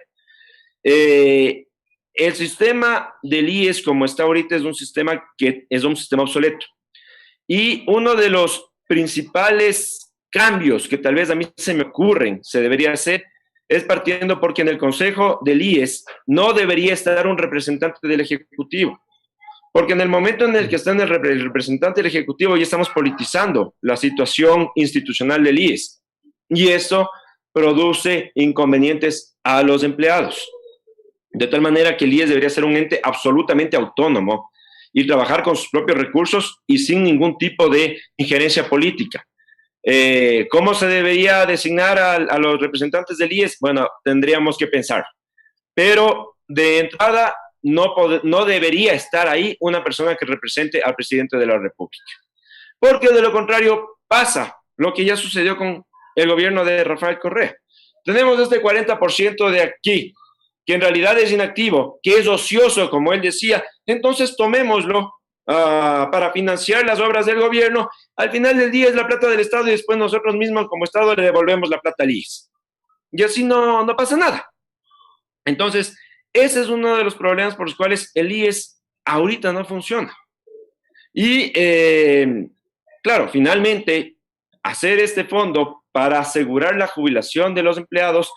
El sistema del IES como está ahorita es un sistema obsoleto. Y uno de los principales cambios que tal vez a mí se me ocurren, se debería hacer, es partiendo porque en el Consejo del IES no debería estar un representante del Ejecutivo. Porque en el momento en el que está en el representante del Ejecutivo ya estamos politizando la situación institucional del IES. Y eso produce inconvenientes a los empleados. De tal manera que el IES debería ser un ente absolutamente autónomo y trabajar con sus propios recursos y sin ningún tipo de injerencia política. ¿Cómo se debería designar a los representantes del IES? Bueno, tendríamos que pensar. Pero de entrada no debería estar ahí una persona que represente al presidente de la República. Porque de lo contrario pasa lo que ya sucedió con el gobierno de Rafael Correa. Tenemos este 40% de aquí, que en realidad es inactivo, que es ocioso, como él decía, entonces tomémoslo para financiar las obras del gobierno. Al final del día es la plata del Estado y después nosotros mismos como Estado le devolvemos la plata al IES. Y así no pasa nada. Entonces, ese es uno de los problemas por los cuales el IES ahorita no funciona. Y, claro, finalmente, hacer este fondo para asegurar la jubilación de los empleados,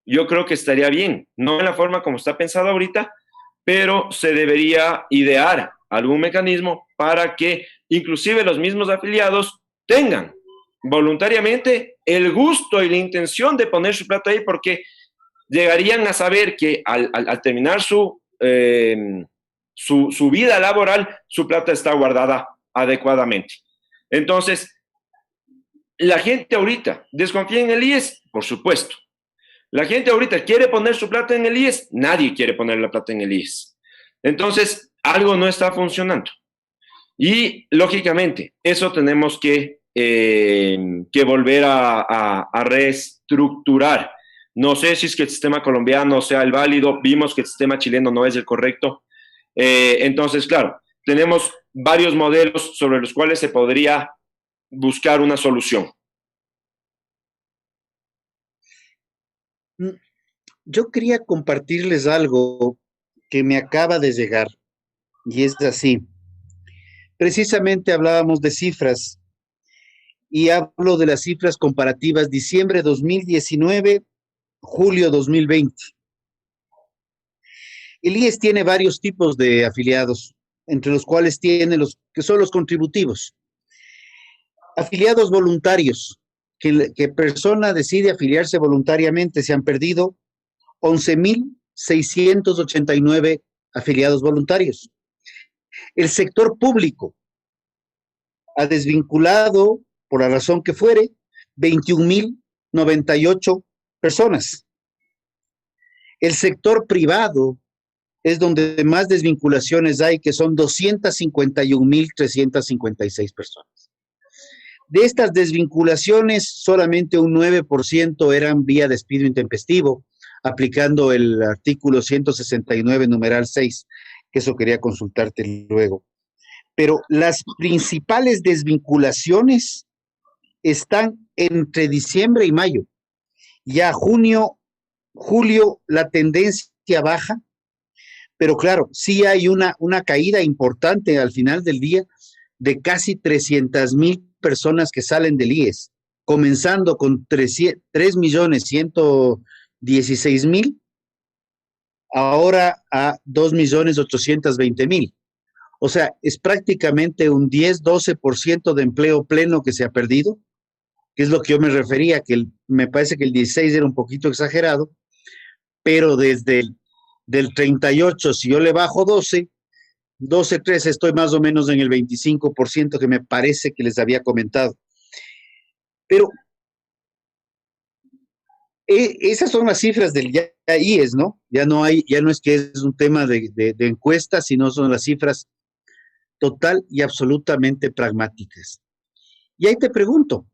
yo creo que estaría bien, no en la forma como está pensado ahorita, pero se debería idear algún mecanismo para que inclusive los mismos afiliados tengan voluntariamente el gusto y la intención de poner su plata ahí, porque llegarían a saber que al terminar su vida laboral, su plata está guardada adecuadamente. Entonces, la gente ahorita desconfía en el IES, por supuesto. La gente ahorita quiere poner su plata en el IES, nadie quiere poner la plata en el IES. Entonces, algo no está funcionando. Y, lógicamente, eso tenemos que volver a reestructurar. No sé si es que el sistema colombiano sea el válido, vimos que el sistema chileno no es el correcto. Entonces, claro, tenemos varios modelos sobre los cuales se podría buscar una solución. Yo quería compartirles algo que me acaba de llegar, y es así. Precisamente hablábamos de cifras, y hablo de las cifras comparativas diciembre 2019, julio 2020. El IES tiene varios tipos de afiliados, entre los cuales tiene los que son los contributivos. Afiliados voluntarios, que persona decide afiliarse voluntariamente, se han perdido 11.689 afiliados voluntarios. El sector público ha desvinculado, por la razón que fuere, 21.098 personas. El sector privado es donde más desvinculaciones hay, que son 251.356 personas. De estas desvinculaciones, solamente un 9% eran vía despido intempestivo, aplicando el artículo 169, numeral 6, que eso quería consultarte luego. Pero las principales desvinculaciones están entre diciembre y mayo. Ya junio, julio, la tendencia baja, pero claro, sí hay una caída importante al final del día de casi 300.000 personas que salen del IES, comenzando con 3.116.000, ahora a 2.820.000. O sea, es prácticamente un 10-12% de empleo pleno que se ha perdido, que es lo que yo me refería, que me parece que el 16 era un poquito exagerado, pero desde del 38, si yo le bajo 12, 12-13, estoy más o menos en el 25% que me parece que les había comentado. Pero esas son las cifras del ya IES, ¿no? Ya no es que es un tema de encuesta, sino son las cifras total y absolutamente pragmáticas. Y ahí te pregunto,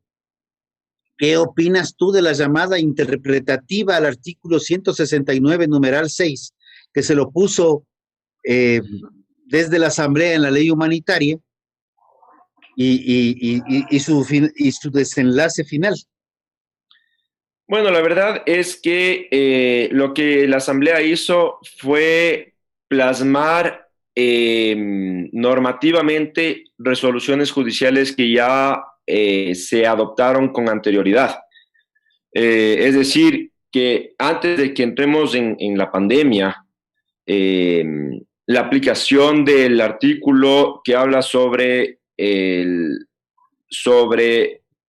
¿qué opinas tú de la llamada interpretativa al artículo 169, numeral 6, que se lo puso desde la Asamblea en la ley humanitaria y su desenlace final? Bueno, la verdad es que lo que la Asamblea hizo fue plasmar normativamente resoluciones judiciales que ya se adoptaron con anterioridad. Es decir, que antes de que entremos en la pandemia, eh, la aplicación del artículo que habla sobre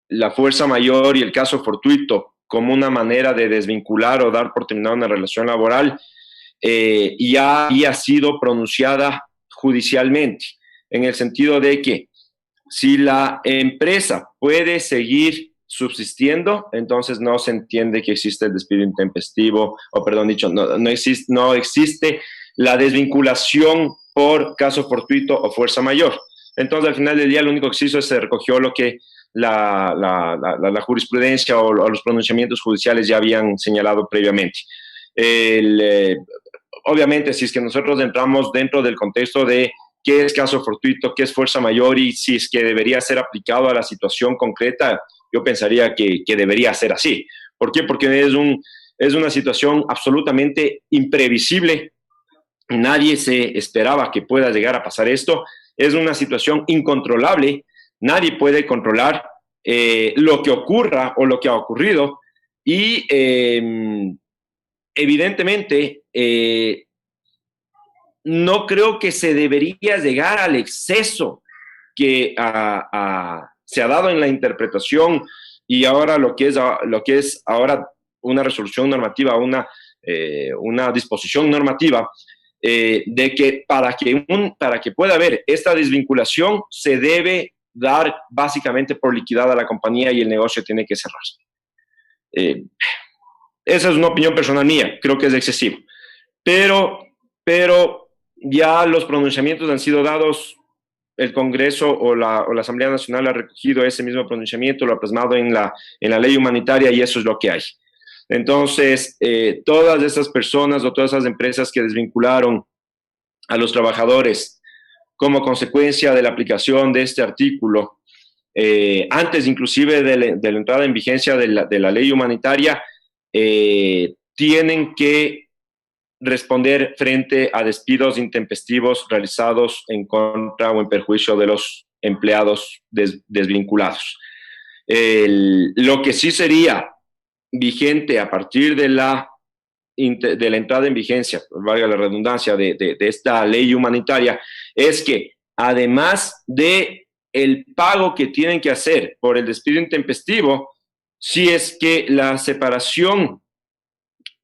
la fuerza mayor y el caso fortuito como una manera de desvincular o dar por terminada una relación laboral, ya había sido pronunciada judicialmente, en el sentido de que si la empresa puede seguir subsistiendo, entonces no se entiende que existe el despido intempestivo, o perdón dicho, no existe la desvinculación por caso fortuito o fuerza mayor. Entonces, al final del día, lo único que se hizo es se recogió lo que la jurisprudencia o los pronunciamientos judiciales ya habían señalado previamente. Obviamente, si es que nosotros entramos dentro del contexto de qué es caso fortuito, qué es fuerza mayor y si es que debería ser aplicado a la situación concreta, yo pensaría que debería ser así. ¿Por qué? Porque es una situación absolutamente imprevisible. Nadie se esperaba que pueda llegar a pasar esto. Es una situación incontrolable. Nadie puede controlar lo que ocurra o lo que ha ocurrido. Y evidentemente, no creo que se debería llegar al exceso que se ha dado en la interpretación y ahora lo que es ahora una resolución normativa, una disposición normativa, de que para que pueda haber esta desvinculación se debe dar básicamente por liquidada la compañía y el negocio tiene que cerrarse. Esa es una opinión personal mía, creo que es excesivo. Pero ya los pronunciamientos han sido dados, el Congreso o la Asamblea Nacional ha recogido ese mismo pronunciamiento, lo ha plasmado en la ley humanitaria y eso es lo que hay. Entonces, todas esas personas o todas esas empresas que desvincularon a los trabajadores como consecuencia de la aplicación de este artículo, antes inclusive de la entrada en vigencia de la ley humanitaria, tienen que responder frente a despidos intempestivos realizados en contra o en perjuicio de los empleados desvinculados. Lo que sí sería vigente a partir de la entrada en vigencia, valga la redundancia, de esta ley humanitaria, es que además de el pago que tienen que hacer por el despido intempestivo, si es que la separación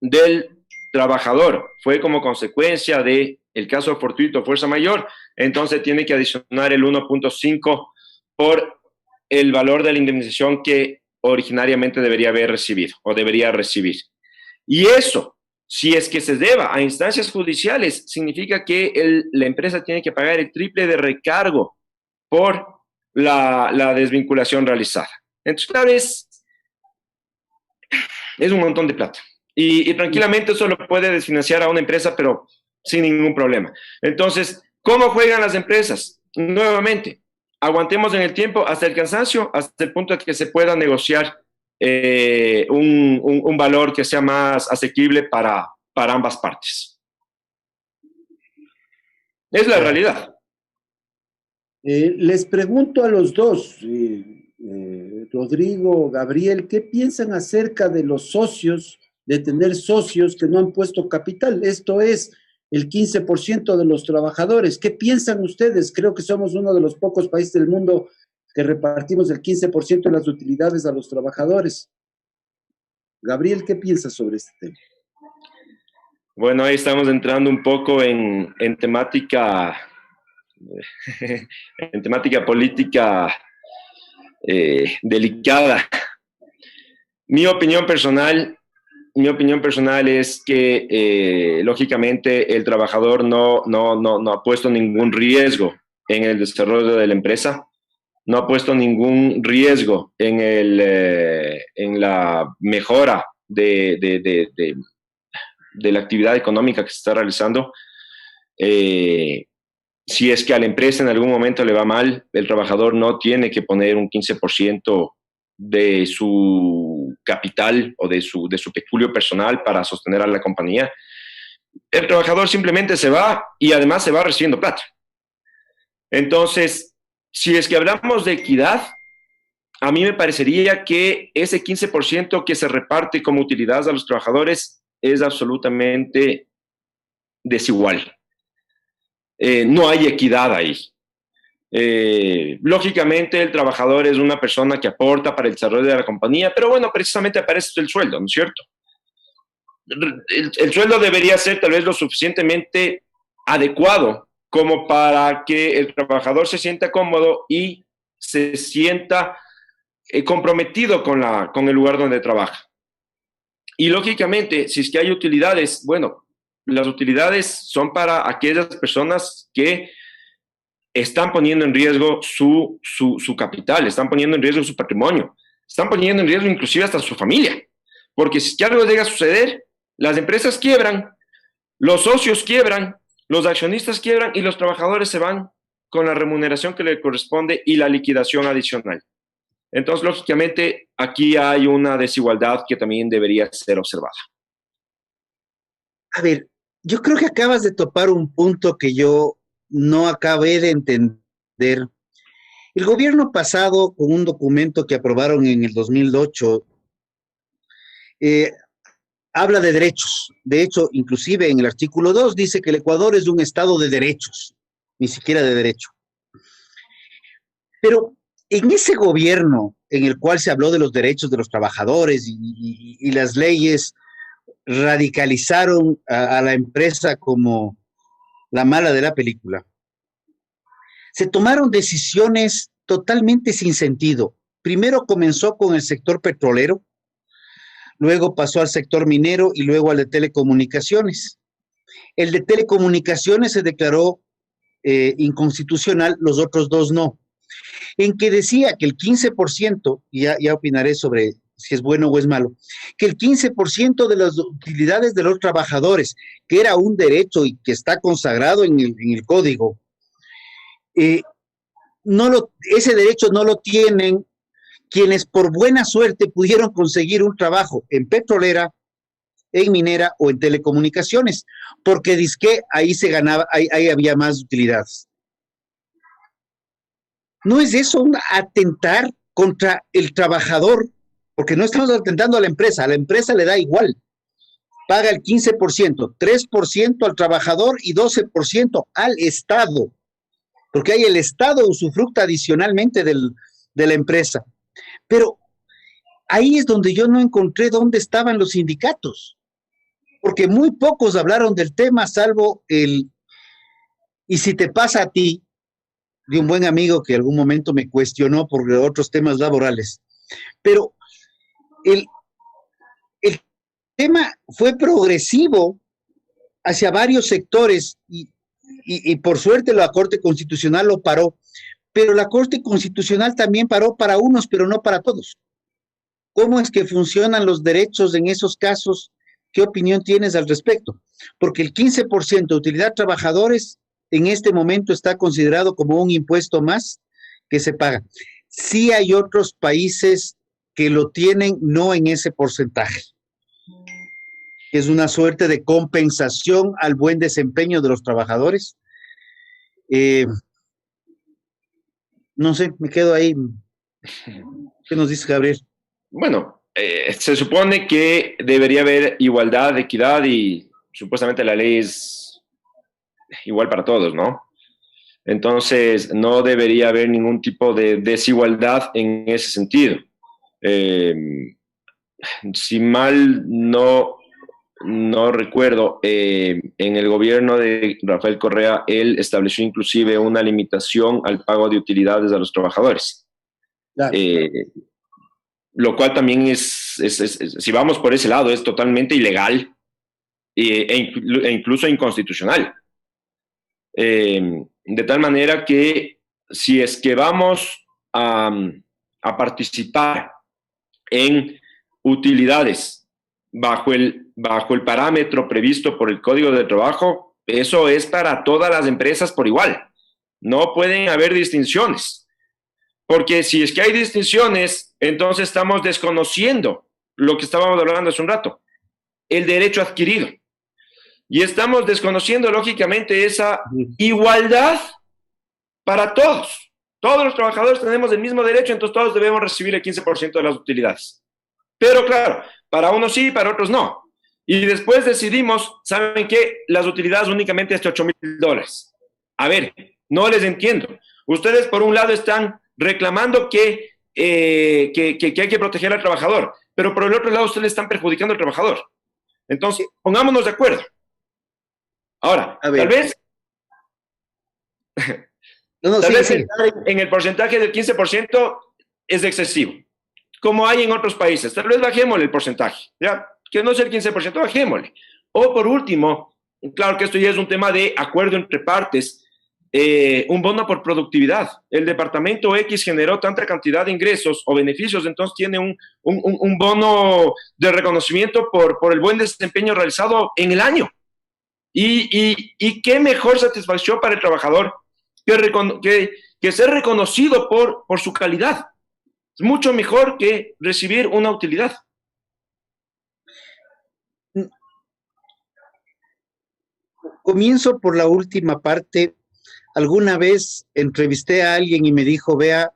del trabajador fue como consecuencia de el caso fortuito fuerza mayor, entonces tiene que adicionar el 1.5 por el valor de la indemnización que originariamente debería haber recibido o debería recibir. Y eso, si es que se deba a instancias judiciales, significa que la empresa tiene que pagar el triple de recargo por la desvinculación realizada. Entonces, claro, es un montón de plata. Y tranquilamente eso lo puede desfinanciar a una empresa, pero sin ningún problema. Entonces, ¿cómo juegan las empresas? Nuevamente, aguantemos en el tiempo hasta el cansancio, hasta el punto de que se pueda negociar un valor que sea más asequible para ambas partes. Es la realidad. Les pregunto a los dos, Rodrigo, Gabriel, ¿qué piensan acerca de los socios, de tener socios que no han puesto capital? Esto es el 15% de los trabajadores. ¿Qué piensan ustedes? Creo que somos uno de los pocos países del mundo que repartimos el 15% de las utilidades a los trabajadores. Gabriel, ¿qué piensas sobre este tema? Bueno, ahí estamos entrando un poco en temática en temática política delicada. Mi opinión personal es que, lógicamente, el trabajador no ha puesto ningún riesgo en el desarrollo de la empresa, no ha puesto ningún riesgo en la mejora de la actividad económica que se está realizando. Si es que a la empresa en algún momento le va mal, el trabajador no tiene que poner un 15% de su capital o de su peculio personal para sostener a la compañía. El trabajador simplemente se va y además se va recibiendo plata. Entonces, si es que hablamos de equidad, a mí me parecería que ese 15% que se reparte como utilidades a los trabajadores es absolutamente desigual. No hay equidad ahí. Lógicamente, el trabajador es una persona que aporta para el desarrollo de la compañía, pero bueno, precisamente aparece el sueldo, ¿no es cierto? El sueldo debería ser tal vez lo suficientemente adecuado como para que el trabajador se sienta cómodo y se sienta comprometido con el lugar donde trabaja. Y lógicamente, si es que hay utilidades, bueno, las utilidades son para aquellas personas que están poniendo en riesgo su capital, están poniendo en riesgo su patrimonio, están poniendo en riesgo inclusive hasta su familia. Porque si es que algo llega a suceder, las empresas quiebran, los socios quiebran, los accionistas quiebran y los trabajadores se van con la remuneración que le corresponde y la liquidación adicional. Entonces, lógicamente, aquí hay una desigualdad que también debería ser observada. A ver, yo creo que acabas de topar un punto que yo no acabé de entender. El gobierno pasado, con un documento que aprobaron en el 2008, habla de derechos. De hecho, inclusive en el artículo 2 dice que el Ecuador es un estado de derechos, ni siquiera de derecho. Pero en ese gobierno en el cual se habló de los derechos de los trabajadores y las leyes radicalizaron a la empresa como la mala de la película, se tomaron decisiones totalmente sin sentido. Primero comenzó con el sector petrolero, luego pasó al sector minero y luego al de telecomunicaciones. El de telecomunicaciones se declaró inconstitucional, los otros dos no. En que decía que el 15%, y ya opinaré sobre si es bueno o es malo, que el 15% de las utilidades de los trabajadores, que era un derecho y que está consagrado en el código, ese derecho no lo tienen quienes por buena suerte pudieron conseguir un trabajo en petrolera, en minera o en telecomunicaciones, porque dizque ahí se ganaba, ahí había más utilidades. ¿No es eso un atentar contra el trabajador? Porque no estamos atentando a la empresa le da igual. Paga el 15%, 3% al trabajador y 12% al Estado, porque ahí el Estado usufructa adicionalmente de la empresa. Pero ahí es donde yo no encontré dónde estaban los sindicatos, porque muy pocos hablaron del tema, salvo y si te pasa a ti, de un buen amigo que en algún momento me cuestionó por otros temas laborales. Pero el tema fue progresivo hacia varios sectores y por suerte la Corte Constitucional lo paró, pero la Corte Constitucional también paró para unos, pero no para todos. ¿Cómo es que funcionan los derechos en esos casos? ¿Qué opinión tienes al respecto? Porque el 15% de utilidad trabajadores en este momento está considerado como un impuesto más que se paga. Sí hay otros países que lo tienen no en ese porcentaje. Es una suerte de compensación al buen desempeño de los trabajadores. No sé, me quedo ahí. ¿Qué nos dice Gabriel? Bueno, se supone que debería haber igualdad, equidad y supuestamente la ley es igual para todos, ¿no? Entonces, no debería haber ningún tipo de desigualdad en ese sentido. Si mal no no recuerdo, en el gobierno de Rafael Correa, él estableció inclusive una limitación al pago de utilidades a los trabajadores. Claro. Lo cual también si vamos por ese lado, es totalmente ilegal e incluso inconstitucional. De tal manera que si es que vamos a participar en utilidades bajo el parámetro previsto por el Código de Trabajo, eso es para todas las empresas por igual. No pueden haber distinciones, porque si es que hay distinciones, entonces estamos desconociendo lo que estábamos hablando hace un rato, el derecho adquirido. Y estamos desconociendo, lógicamente, esa igualdad para todos. Todos los trabajadores tenemos el mismo derecho, entonces todos debemos recibir el 15% de las utilidades. Pero claro, para unos sí, para otros no. Y después decidimos, ¿saben qué? Las utilidades únicamente hasta $8,000. A ver, no les entiendo. Ustedes, por un lado, están reclamando que hay que proteger al trabajador, pero por el otro lado, ustedes están perjudicando al trabajador. Entonces, pongámonos de acuerdo. Ahora, tal vez en el porcentaje del 15% es excesivo, como hay en otros países. Tal vez bajémosle el porcentaje, ¿ya? Que no sea el 15%, bajémosle. O por último, claro que esto ya es un tema de acuerdo entre partes, un bono por productividad. El departamento X generó tanta cantidad de ingresos o beneficios, entonces tiene un bono de reconocimiento por el buen desempeño realizado en el año. Y qué mejor satisfacción para el trabajador que ser reconocido por su calidad. Es mucho mejor que recibir una utilidad. Comienzo por la última parte. Alguna vez entrevisté a alguien y me dijo, vea,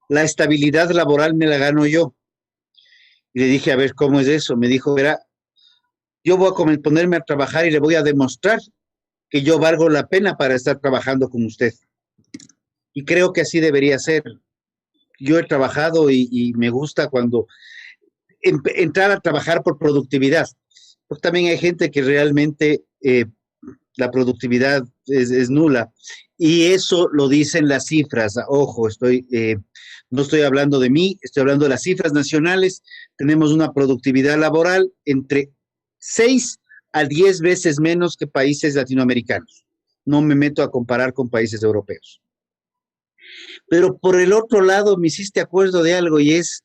la estabilidad laboral me la gano yo. Y le dije, a ver, ¿cómo es eso? Me dijo, verá, yo voy a ponerme a trabajar y le voy a demostrar que yo valgo la pena para estar trabajando con usted. Y creo que así debería ser. Yo he trabajado y me gusta cuando entrar a trabajar por productividad. Porque también hay gente que realmente la productividad es nula. Y eso lo dicen las cifras. Ojo, no estoy hablando de mí, estoy hablando de las cifras nacionales. Tenemos una productividad laboral entre 6 a 10 veces menos que países latinoamericanos. No me meto a comparar con países europeos. Pero por el otro lado me hiciste acuerdo de algo y es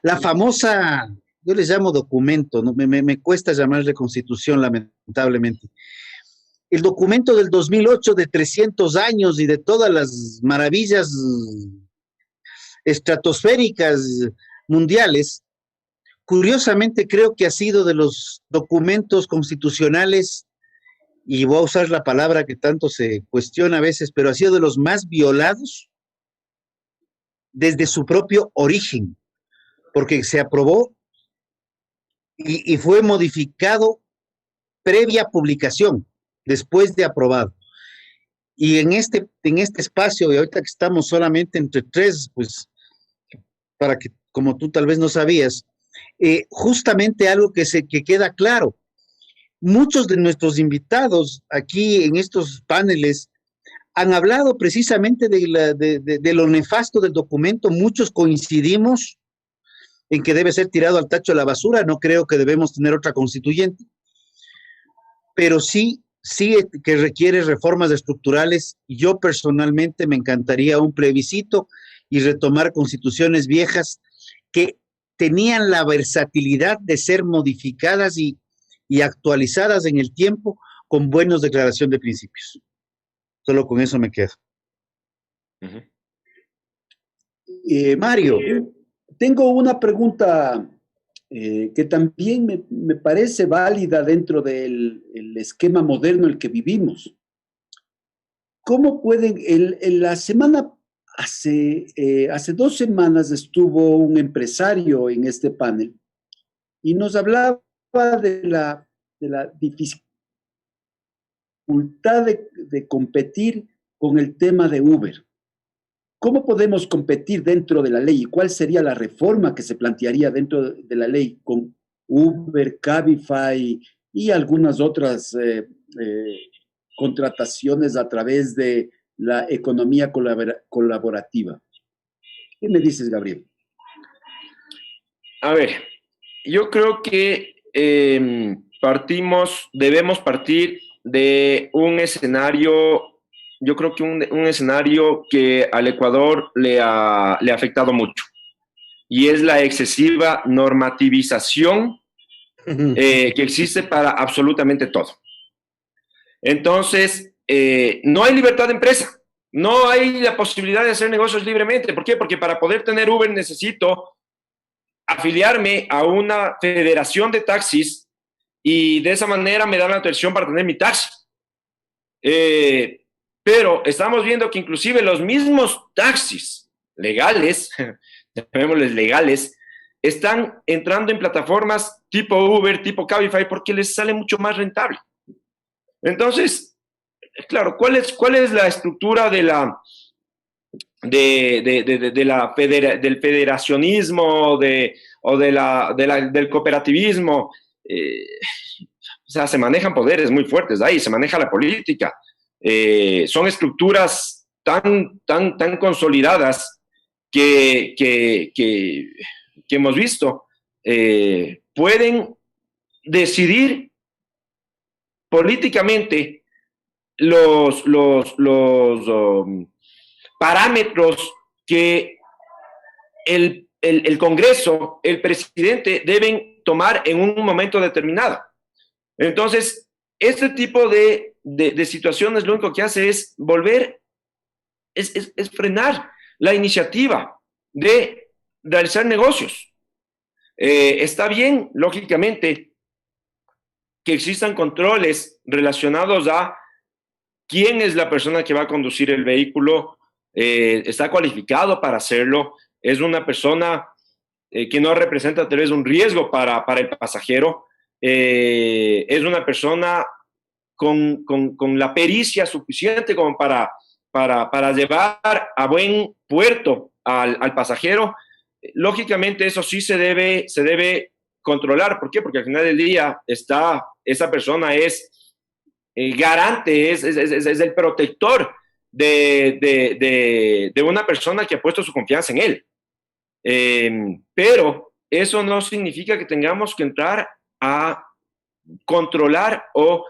la famosa, yo les llamo documento, ¿no? Me cuesta llamarle constitución, lamentablemente. El documento del 2008 de 300 años y de todas las maravillas estratosféricas mundiales, curiosamente creo que ha sido de los documentos constitucionales, y voy a usar la palabra que tanto se cuestiona a veces, pero ha sido de los más violados desde su propio origen, porque se aprobó y fue modificado previa publicación, después de aprobado. Y en este espacio, y ahorita que estamos solamente entre tres, pues, para que, como tú tal vez no sabías, justamente algo que queda claro. Muchos de nuestros invitados aquí en estos paneles han hablado precisamente de lo nefasto del documento. Muchos coincidimos en que debe ser tirado al tacho de la basura. No creo que debemos tener otra constituyente, pero sí que requiere reformas estructurales. Yo personalmente me encantaría un plebiscito y retomar constituciones viejas que tenían la versatilidad de ser modificadas y actualizadas en el tiempo con buenas declaraciones de principios. Solo con eso me quedo. Mario, tengo una pregunta que también me parece válida dentro del esquema moderno en el que vivimos. ¿Cómo pueden, en la semana, hace 2 semanas estuvo un empresario en este panel y nos hablaba de la dificultad de competir con el tema de Uber? ¿Cómo podemos competir dentro de la ley y cuál sería la reforma que se plantearía dentro de la ley con Uber, Cabify y algunas otras contrataciones a través de la economía colaborativa. ¿Qué me dices, Gabriel? A ver, yo creo que debemos partir de un escenario, yo creo que un escenario que al Ecuador le ha afectado mucho, y es la excesiva normativización que existe para absolutamente todo. Entonces, no hay libertad de empresa, no hay la posibilidad de hacer negocios libremente. ¿Por qué? Porque para poder tener Uber necesito afiliarme a una federación de taxis y de esa manera me dan la autorización para tener mi taxi. Pero estamos viendo que inclusive los mismos taxis legales, llamémosles legales, están entrando en plataformas tipo Uber, tipo Cabify, porque les sale mucho más rentable. Entonces, claro, ¿cuál es la estructura del federacionismo del cooperativismo? O sea, se manejan poderes muy fuertes ahí, se maneja la política. Son estructuras tan consolidadas que hemos visto. Pueden decidir políticamente los parámetros que el Congreso, el presidente deben tomar en un momento determinado. Entonces, este tipo de situaciones lo único que hace es es frenar la iniciativa de realizar negocios. Está bien, lógicamente, que existan controles relacionados a quién es la persona que va a conducir el vehículo, está cualificado para hacerlo, es una persona que no representa tal vez un riesgo para el pasajero, es una persona con la pericia suficiente como para llevar a buen puerto al pasajero. Lógicamente eso sí se debe controlar. ¿Por qué? Porque al final del día esa persona es el garante, es el protector de una persona que ha puesto su confianza en él. Pero eso no significa que tengamos que entrar a controlar o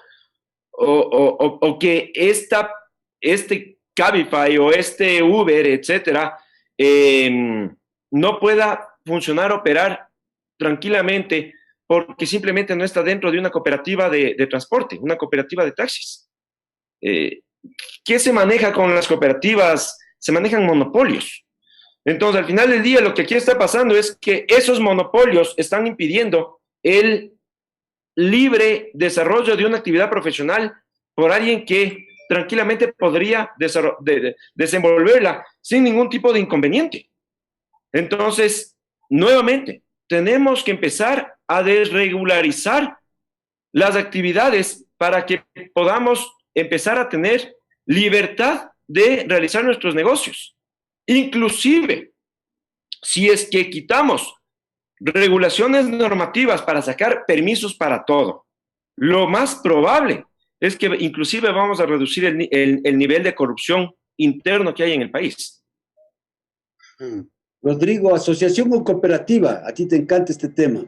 que este Cabify o este Uber, etcétera, no pueda funcionar, operar tranquilamente porque simplemente no está dentro de una cooperativa de transporte, una cooperativa de taxis. ¿Qué se maneja con las cooperativas? Se manejan monopolios. Entonces, al final del día, lo que aquí está pasando es que esos monopolios están impidiendo el libre desarrollo de una actividad profesional por alguien que tranquilamente podría desenvolverla sin ningún tipo de inconveniente. Entonces, nuevamente, tenemos que empezar a desregularizar las actividades para que podamos empezar a tener libertad de realizar nuestros negocios. Inclusive, si es que quitamos regulaciones normativas para sacar permisos para todo, lo más probable es que inclusive vamos a reducir el nivel de corrupción interno que hay en el país. Rodrigo, asociación o cooperativa, a ti te encanta este tema.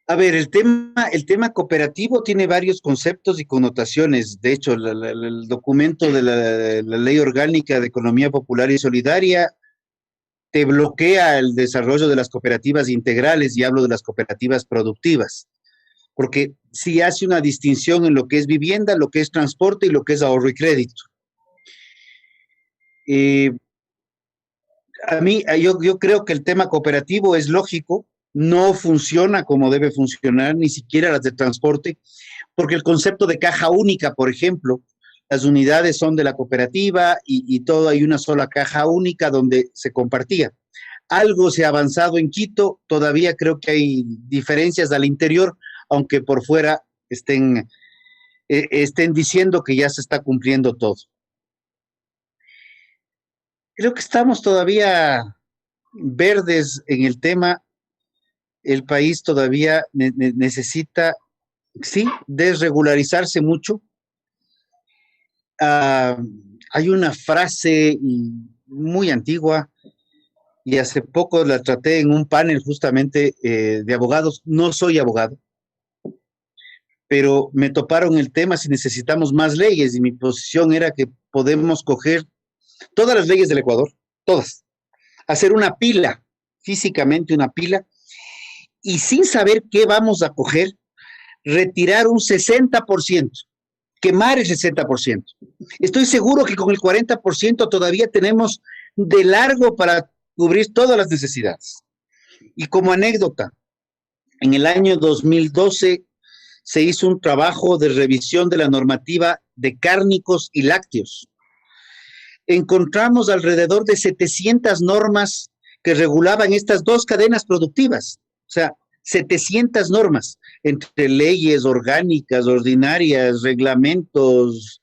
A ver, el tema cooperativo tiene varios conceptos y connotaciones. De hecho, el documento de la Ley Orgánica de Economía Popular y Solidaria te bloquea el desarrollo de las cooperativas integrales, y hablo de las cooperativas productivas, porque sí hace una distinción en lo que es vivienda, lo que es transporte y lo que es ahorro y crédito. Yo creo que el tema cooperativo es lógico, no funciona como debe funcionar, ni siquiera las de transporte, porque el concepto de caja única, por ejemplo, las unidades son de la cooperativa y todo hay una sola caja única donde se compartía. Algo se ha avanzado en Quito, todavía creo que hay diferencias al interior, aunque por fuera estén diciendo que ya se está cumpliendo todo. Creo que estamos todavía verdes en el tema el país todavía necesita, sí, desregularizarse mucho. Hay una frase muy antigua, y hace poco la traté en un panel justamente de abogados. No soy abogado, pero me toparon el tema si necesitamos más leyes, y mi posición era que podemos coger todas las leyes del Ecuador, todas, hacer una pila, físicamente una pila, y sin saber qué vamos a coger, retirar un 60%, quemar el 60%. Estoy seguro que con el 40% todavía tenemos de largo para cubrir todas las necesidades. Y como anécdota, en el año 2012 se hizo un trabajo de revisión de la normativa de cárnicos y lácteos. Encontramos alrededor de 700 normas que regulaban estas dos cadenas productivas. O sea, 700 normas, entre leyes orgánicas, ordinarias, reglamentos,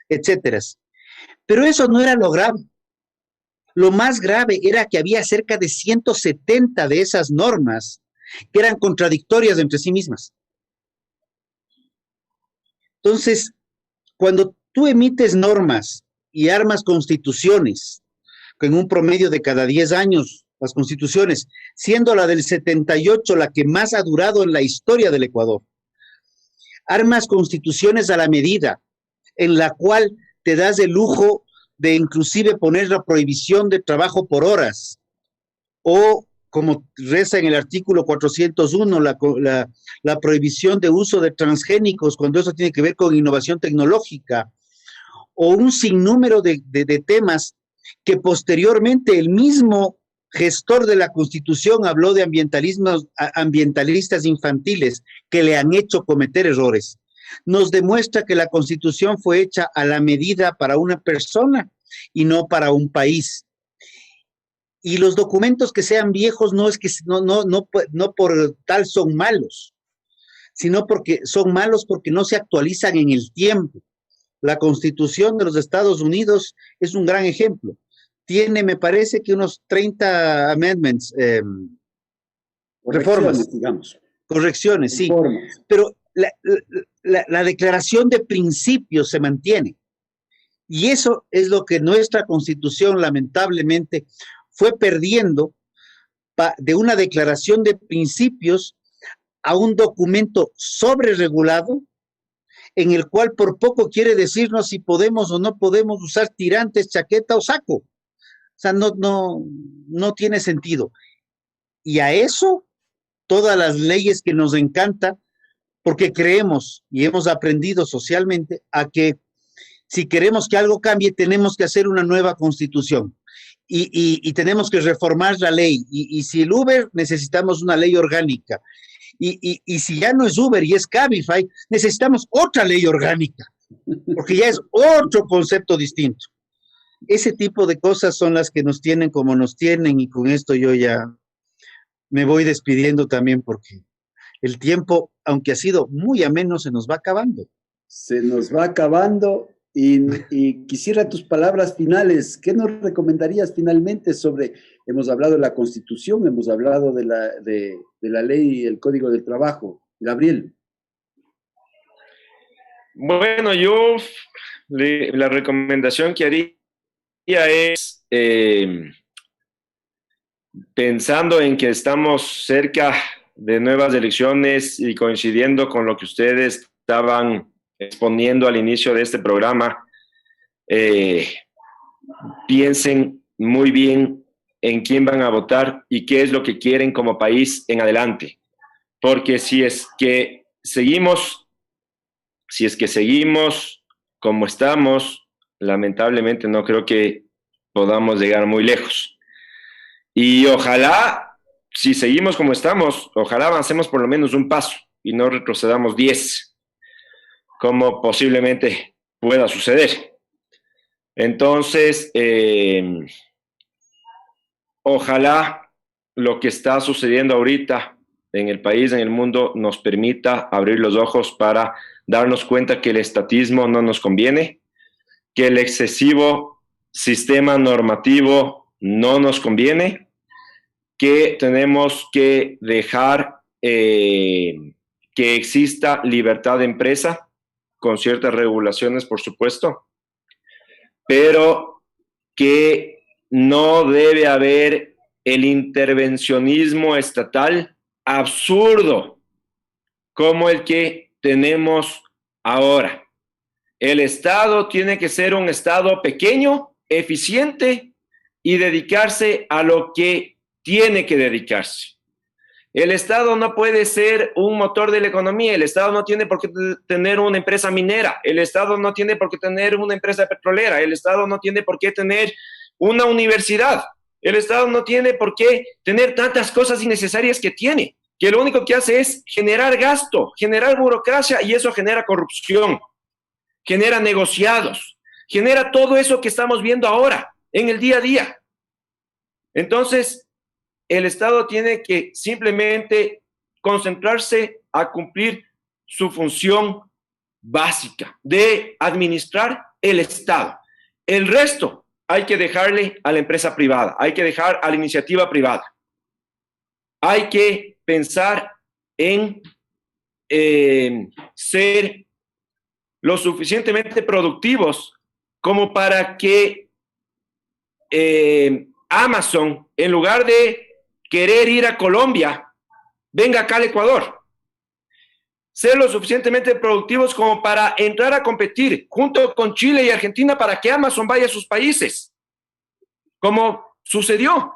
etcétera. Pero eso no era lo grave. Lo más grave era que había cerca de 170 de esas normas que eran contradictorias entre sí mismas. Entonces, cuando tú emites normas y armas constituciones, con un promedio de cada 10 años, las constituciones, siendo la del 78 la que más ha durado en la historia del Ecuador, armas constituciones a la medida, en la cual te das el lujo de inclusive poner la prohibición de trabajo por horas, o como reza en el artículo 401, la prohibición de uso de transgénicos, cuando eso tiene que ver con innovación tecnológica, o un sinnúmero de temas que posteriormente el mismo gestor de la Constitución habló de ambientalistas infantiles que le han hecho cometer errores. Nos demuestra que la Constitución fue hecha a la medida para una persona y no para un país. Y los documentos que sean viejos no es que no por tal son malos, sino porque son malos porque no se actualizan en el tiempo. La Constitución de los Estados Unidos es un gran ejemplo. Tiene, me parece que unos 30 amendments, reformas, digamos. Correcciones, sí. Reformas. Pero la declaración de principios se mantiene. Y eso es lo que nuestra Constitución, lamentablemente, fue perdiendo de una declaración de principios a un documento sobreregulado, en el cual por poco quiere decirnos si podemos o no podemos usar tirantes, chaqueta o saco. O sea, no tiene sentido. Y a eso, todas las leyes que nos encanta, porque creemos y hemos aprendido socialmente a que si queremos que algo cambie, tenemos que hacer una nueva constitución. Y tenemos que reformar la ley. Y si el Uber, necesitamos una ley orgánica. Y si ya no es Uber y es Cabify, necesitamos otra ley orgánica, porque ya es otro concepto distinto. Ese tipo de cosas son las que nos tienen como nos tienen, y con esto yo ya me voy despidiendo también, porque el tiempo, aunque ha sido muy ameno, se nos va acabando. Se nos va acabando. Y quisiera tus palabras finales. ¿Qué nos recomendarías finalmente sobre, hemos hablado de la Constitución, hemos hablado de la ley y el Código del Trabajo? Gabriel. Bueno, yo la recomendación que haría es, pensando en que estamos cerca de nuevas elecciones y coincidiendo con lo que ustedes estaban exponiendo al inicio de este programa, piensen muy bien en quién van a votar y qué es lo que quieren como país en adelante. Porque si es que seguimos como estamos, lamentablemente no creo que podamos llegar muy lejos. Y ojalá, si seguimos como estamos, ojalá avancemos por lo menos un paso y no retrocedamos 10, como posiblemente pueda suceder. Entonces, ojalá lo que está sucediendo ahorita en el país, en el mundo, nos permita abrir los ojos para darnos cuenta que el estatismo no nos conviene, que el excesivo sistema normativo no nos conviene que tenemos que dejar que exista libertad de empresa, con ciertas regulaciones, por supuesto, pero que no debe haber el intervencionismo estatal absurdo como el que tenemos ahora. El Estado tiene que ser un Estado pequeño, eficiente y dedicarse a lo que tiene que dedicarse. El Estado no puede ser un motor de la economía, el Estado no tiene por qué tener una empresa minera, el Estado no tiene por qué tener una empresa petrolera, el Estado no tiene por qué tener una universidad, el Estado no tiene por qué tener tantas cosas innecesarias que tiene, que lo único que hace es generar gasto, generar burocracia y eso genera corrupción, genera negociados, genera todo eso que estamos viendo ahora en el día a día. Entonces, el Estado tiene que simplemente concentrarse a cumplir su función básica de administrar el Estado. El resto hay que dejarle a la empresa privada, hay que dejar a la iniciativa privada. Hay que pensar en ser lo suficientemente productivos como para que Amazon, en lugar de querer ir a Colombia, venga acá al Ecuador. Ser lo suficientemente productivos como para entrar a competir junto con Chile y Argentina para que Amazon vaya a sus países, como sucedió.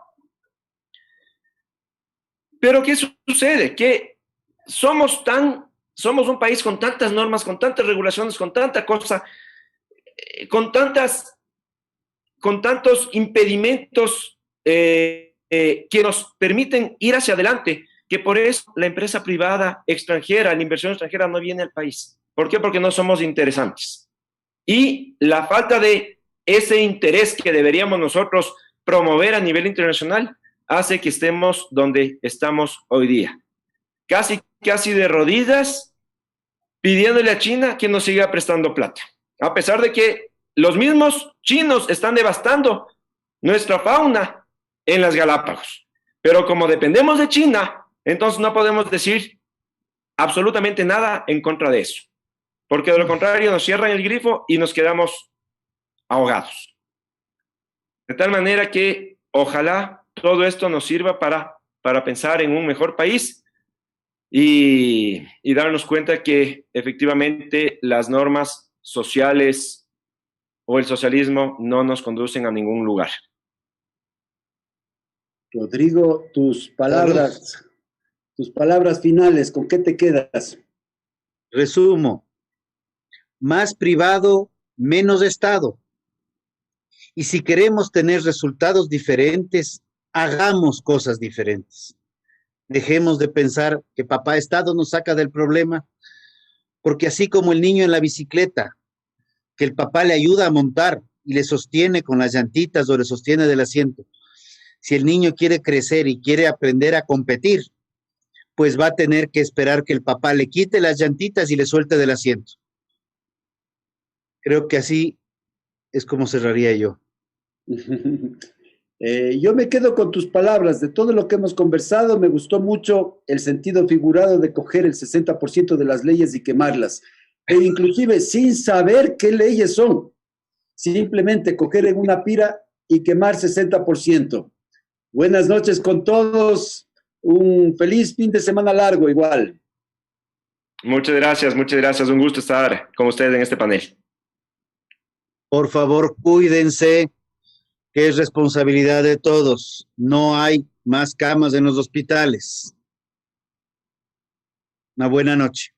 Pero ¿qué sucede? Que somos un país con tantas normas, con tantas regulaciones, con tanta cosa, con tantos impedimentos que nos permiten ir hacia adelante, que por eso la empresa privada extranjera, la inversión extranjera no viene al país. ¿Por qué? Porque no somos interesantes. Y la falta de ese interés que deberíamos nosotros promover a nivel internacional hace que estemos donde estamos hoy día. Casi de rodillas, pidiéndole a China que nos siga prestando plata. A pesar de que los mismos chinos están devastando nuestra fauna en las Galápagos. Pero como dependemos de China, entonces no podemos decir absolutamente nada en contra de eso. Porque de lo contrario nos cierran el grifo y nos quedamos ahogados. De tal manera que ojalá todo esto nos sirva para pensar en un mejor país y darnos cuenta que efectivamente las normas sociales o el socialismo no nos conducen a ningún lugar. Rodrigo, tus palabras finales, ¿con qué te quedas? Resumo, más privado, menos Estado. Y si queremos tener resultados diferentes, hagamos cosas diferentes. Dejemos de pensar que papá Estado nos saca del problema, porque así como el niño en la bicicleta, que el papá le ayuda a montar y le sostiene con las llantitas o le sostiene del asiento, si el niño quiere crecer y quiere aprender a competir, pues va a tener que esperar que el papá le quite las llantitas y le suelte del asiento. Creo que así es como cerraría yo. Yo me quedo con tus palabras. De todo lo que hemos conversado, me gustó mucho el sentido figurado de coger el 60% de las leyes y quemarlas. E inclusive sin saber qué leyes son. Simplemente coger en una pira y quemar 60%. Buenas noches con todos. Un feliz fin de semana largo igual. Muchas gracias. Un gusto estar con ustedes en este panel. Por favor, cuídense, que es responsabilidad de todos. No hay más camas en los hospitales. Una buena noche.